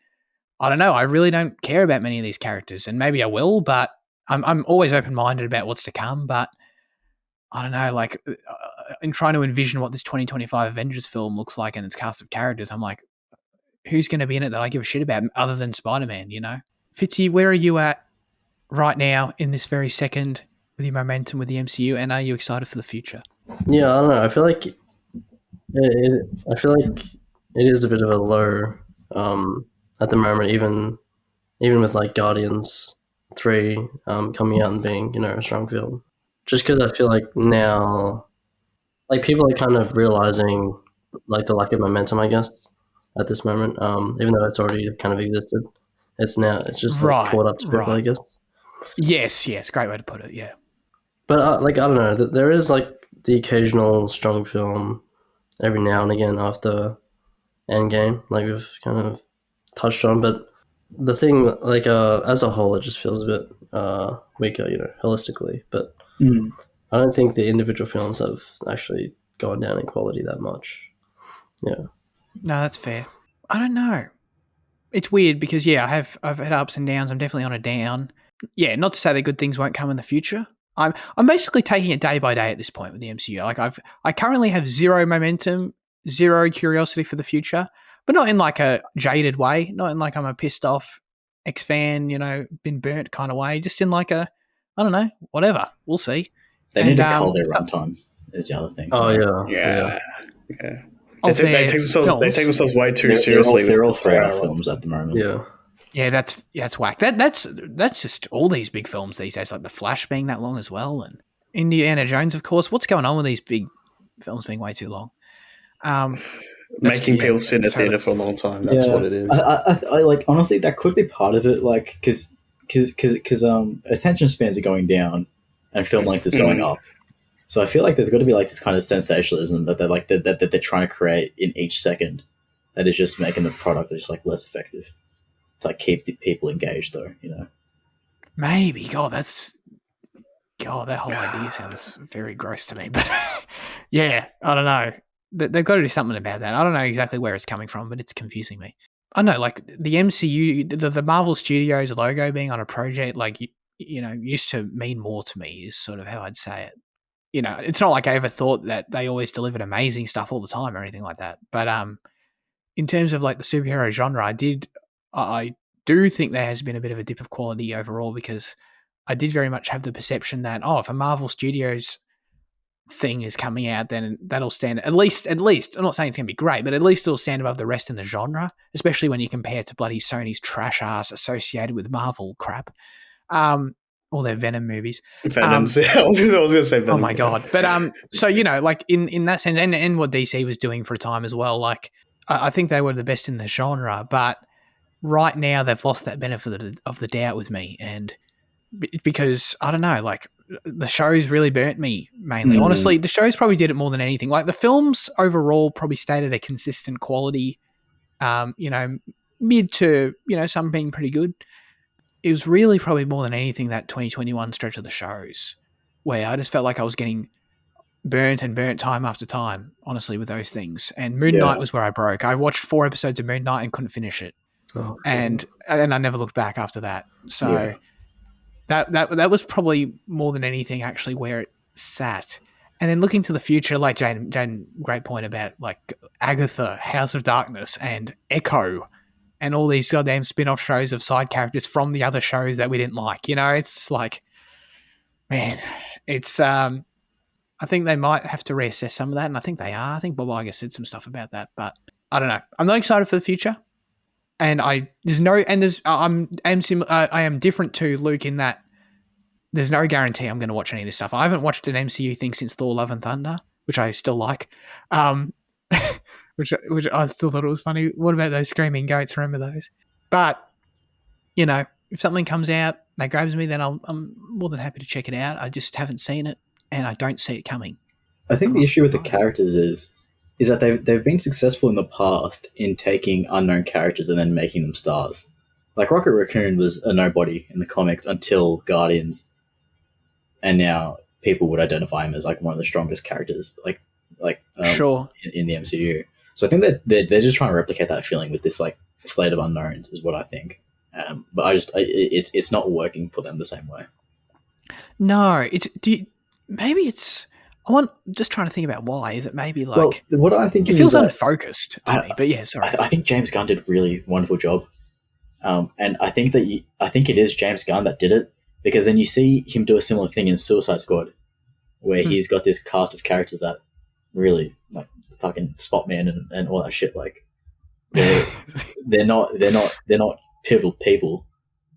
I don't know. I really don't care about many of these characters, and maybe I will, but I'm always open-minded about what's to come, but I don't know, like, in trying to envision what this 2025 Avengers film looks like and its cast of characters, I'm like, who's going to be in it that I give a shit about other than Spider-Man, Fitzy, where are you at right now in this very second with your momentum with the MCU, and are you excited for the future? Yeah, I don't know. I feel like it is a bit of a low at the moment, even with like Guardians 3 coming out and being a strong film, just because I feel like now like people are kind of realizing like the lack of momentum, I guess, at this moment, even though it's already kind of existed. It's just like, caught up to people, I guess. Yes, great way to put it. Yeah, but like, I don't know, there is like the occasional strong film every now and again after Endgame, like we've kind of touched on, but the thing, like, as a whole, it just feels a bit weaker, holistically. But I don't think the individual films have actually gone down in quality that much. Yeah. No, that's fair. I don't know. It's weird because I've had ups and downs. I'm definitely on a down. Yeah, not to say that good things won't come in the future. I'm basically taking it day by day at this point with the MCU. Like I currently have zero momentum, zero curiosity for the future. But not in like a jaded way, not in like I'm a pissed off ex-fan, been burnt kind of way, just in like I don't know, whatever. We'll see. They need to cull their runtime is the other thing. Oh, so. yeah. They take themselves way too seriously. They're all 3-hour films at the moment. Yeah, that's whack. That's just all these big films these days, like The Flash being that long as well, and Indiana Jones, of course. What's going on with these big films being way too long? Making people sit in a theater for a long time. That's what it is. I like, honestly, that could be part of it. Like, because attention spans are going down, and film length is going up. So I feel like there's got to be like this kind of sensationalism that they're trying to create in each second, that is just making the product just like less effective. To like keep the people engaged, though, Maybe. that whole idea sounds very gross to me. But yeah, I don't know. They've got to do something about that. I don't know exactly where it's coming from, but it's confusing me. I know, like the MCU, the Marvel Studios logo being on a project, like used to mean more to me. Is sort of how I'd say it. It's not like I ever thought that they always delivered amazing stuff all the time or anything like that. But in terms of like the superhero genre, I do think there has been a bit of a dip of quality overall, because I did very much have the perception that, if a Marvel Studios thing is coming out, then that'll stand at least, I'm not saying it's going to be great, but at least it'll stand above the rest in the genre, especially when you compare it to bloody Sony's trash ass associated with Marvel crap. All their Venom movies. Venoms. I was going to say Venom. Oh my God. But so like in that sense, and what DC was doing for a time as well, like I think they were the best in the genre, but right now they've lost that benefit of the doubt with me, and because I don't know, like the shows really burnt me mainly. Honestly, the shows probably did it more than anything. Like the films overall probably stayed at a consistent quality, mid to some being pretty good. It was really probably more than anything that 2021 stretch of the shows, where I just felt like I was getting burnt time after time, honestly, with those things. And Moon Knight was where I broke. I watched 4 episodes of Moon Knight and couldn't finish it. Oh, and I never looked back after that. So that was probably more than anything actually where it sat. And then looking to the future, like Jane, great point about like Agatha, House of Darkness, and Echo, and all these goddamn spin-off shows of side characters from the other shows that we didn't like. It's like, man, it's I think they might have to reassess some of that, and I think they are. I think Bob Iger said some stuff about that, but I don't know. I'm not excited for the future. And I am different to Luke in that there's no guarantee I'm going to watch any of this stuff. I haven't watched an MCU thing since Thor: Love and Thunder, which I still like, which I still thought it was funny. What about those screaming goats? Remember those? But if something comes out that grabs me, then I'm more than happy to check it out. I just haven't seen it, and I don't see it coming. I think the issue with the characters is that they've been successful in the past in taking unknown characters and then making them stars. Like Rocket Raccoon was a nobody in the comics until Guardians, and now people would identify him as like one of the strongest characters, sure, in the MCU. So I think that they're just trying to replicate that feeling with this like slate of unknowns, is what I think. But it's not working for them the same way. No, I'm just trying to think about why. Is it maybe like... Well, what I think it feels unfocused to me, but yeah, sorry. I think James Gunn did a really wonderful job. And I think it is James Gunn that did it, because then you see him do a similar thing in Suicide Squad, where he's got this cast of characters that really, like fucking Spotman and all that shit, like they're not pivotal people,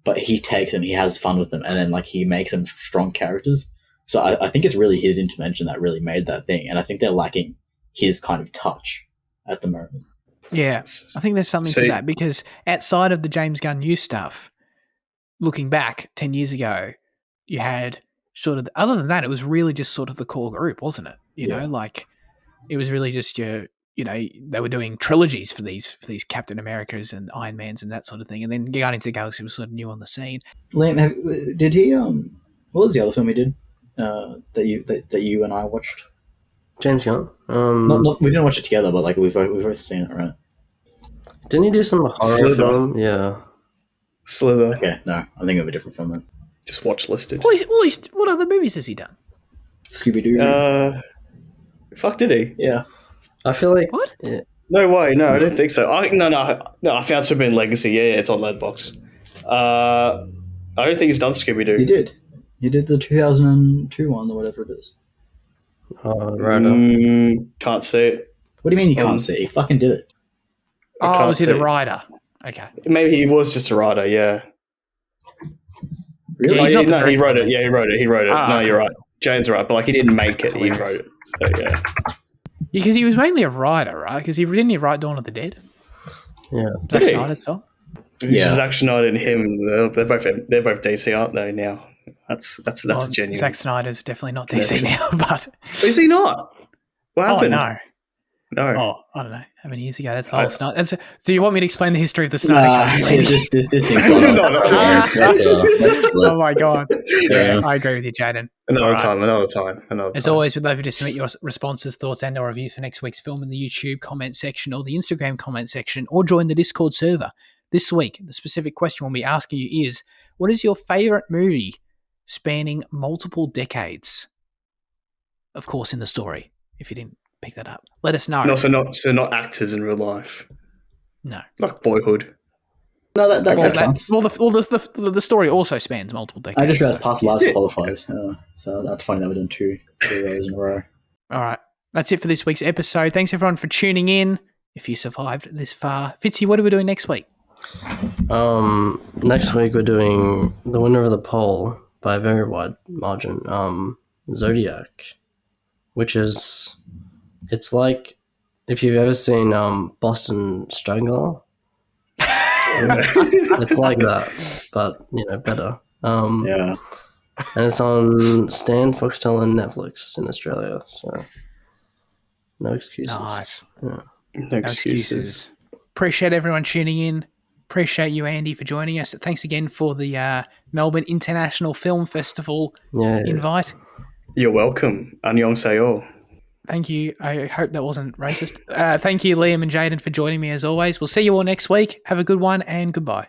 but he takes them, he has fun with them, and then like he makes them strong characters. So I think it's really his intervention that really made that thing, and I think they're lacking his kind of touch at the moment. Yeah, I think there's something to that, because outside of the James Gunn new stuff, looking back 10 years ago, you had sort of, other than that, it was really just sort of the core group, wasn't it? You know, like it was really just they were doing trilogies for these Captain Americas and Iron Mans and that sort of thing, and then Guardians of the Galaxy was sort of new on the scene. Liam, did he? What was the other film he did that you and I watched? James Gunn. We didn't watch it together, but like we've both seen it, right? Didn't he do some horror film? Yeah. Slither. Okay, no, I think of a different film then. Just watch listed. Well, what other movies has he done? Scooby-Doo. Fuck, did he? Yeah. I feel like... What? Yeah. No way, no, I don't think so. I found some in Legacy. Yeah, it's on Letterboxd. I don't think he's done Scooby Doo. He did. He did the 2002 one or whatever it is. Right. Can't see it. What do you mean you can't see? He fucking did it. Oh, was he the writer? Okay. Maybe he was just a writer. Yeah. Really? Yeah, he's not the no, he director, wrote it. then. Yeah, he wrote it. No, you're right. Jane's right, but like he didn't make it. That's He hilarious. wrote it. So yeah. Because he was mainly a writer, right? Because didn't he write Dawn of the Dead? Yeah. Zack Did he? Snyder's film. Yeah. Zack Snyder and him, they're both DC, aren't they? Now that's a genuine. Zack Snyder's definitely not DC now, but Is he not? What happened? no. No. Oh, I don't know. How many years ago? That's the whole Snyder. Do you want me to explain the history of the Snyder Nah, Cut? Lady? this thing's gone on. No, Let's Oh my god! Yeah. I agree with you, Jaden. Another All right. time. As always, we'd love you to submit your responses, thoughts, and/or reviews for next week's film in the YouTube comment section or the Instagram comment section, or join the Discord server. This week, the specific question we'll be asking you is: what is your favorite movie spanning multiple decades? Of course, in the story. If you didn't pick that up, let us know. No, so not actors in real life. No. Like Boyhood. No, that counts. The story also spans multiple decades. I just read so- past lives qualifiers, so that's funny that we're doing two rows in a row. All right. That's it for this week's episode. Thanks, everyone, for tuning in. If you survived this far. Fitzy, what are we doing next week? Next week we're doing the winner of the poll by a very wide margin. Zodiac, which is, it's like if you've ever seen Boston Strangler. It's like that, but better. Yeah. And it's on Stan, Foxtel, and Netflix in Australia. So no excuses. Nice. Yeah. No excuses. Appreciate everyone tuning in. Appreciate you, Andy, for joining us. Thanks again for the Melbourne International Film Festival invite. You're welcome. Annyeonghaseyo. Thank you. I hope that wasn't racist. Thank you, Liam and Jaden, for joining me as always. We'll see you all next week. Have a good one and goodbye.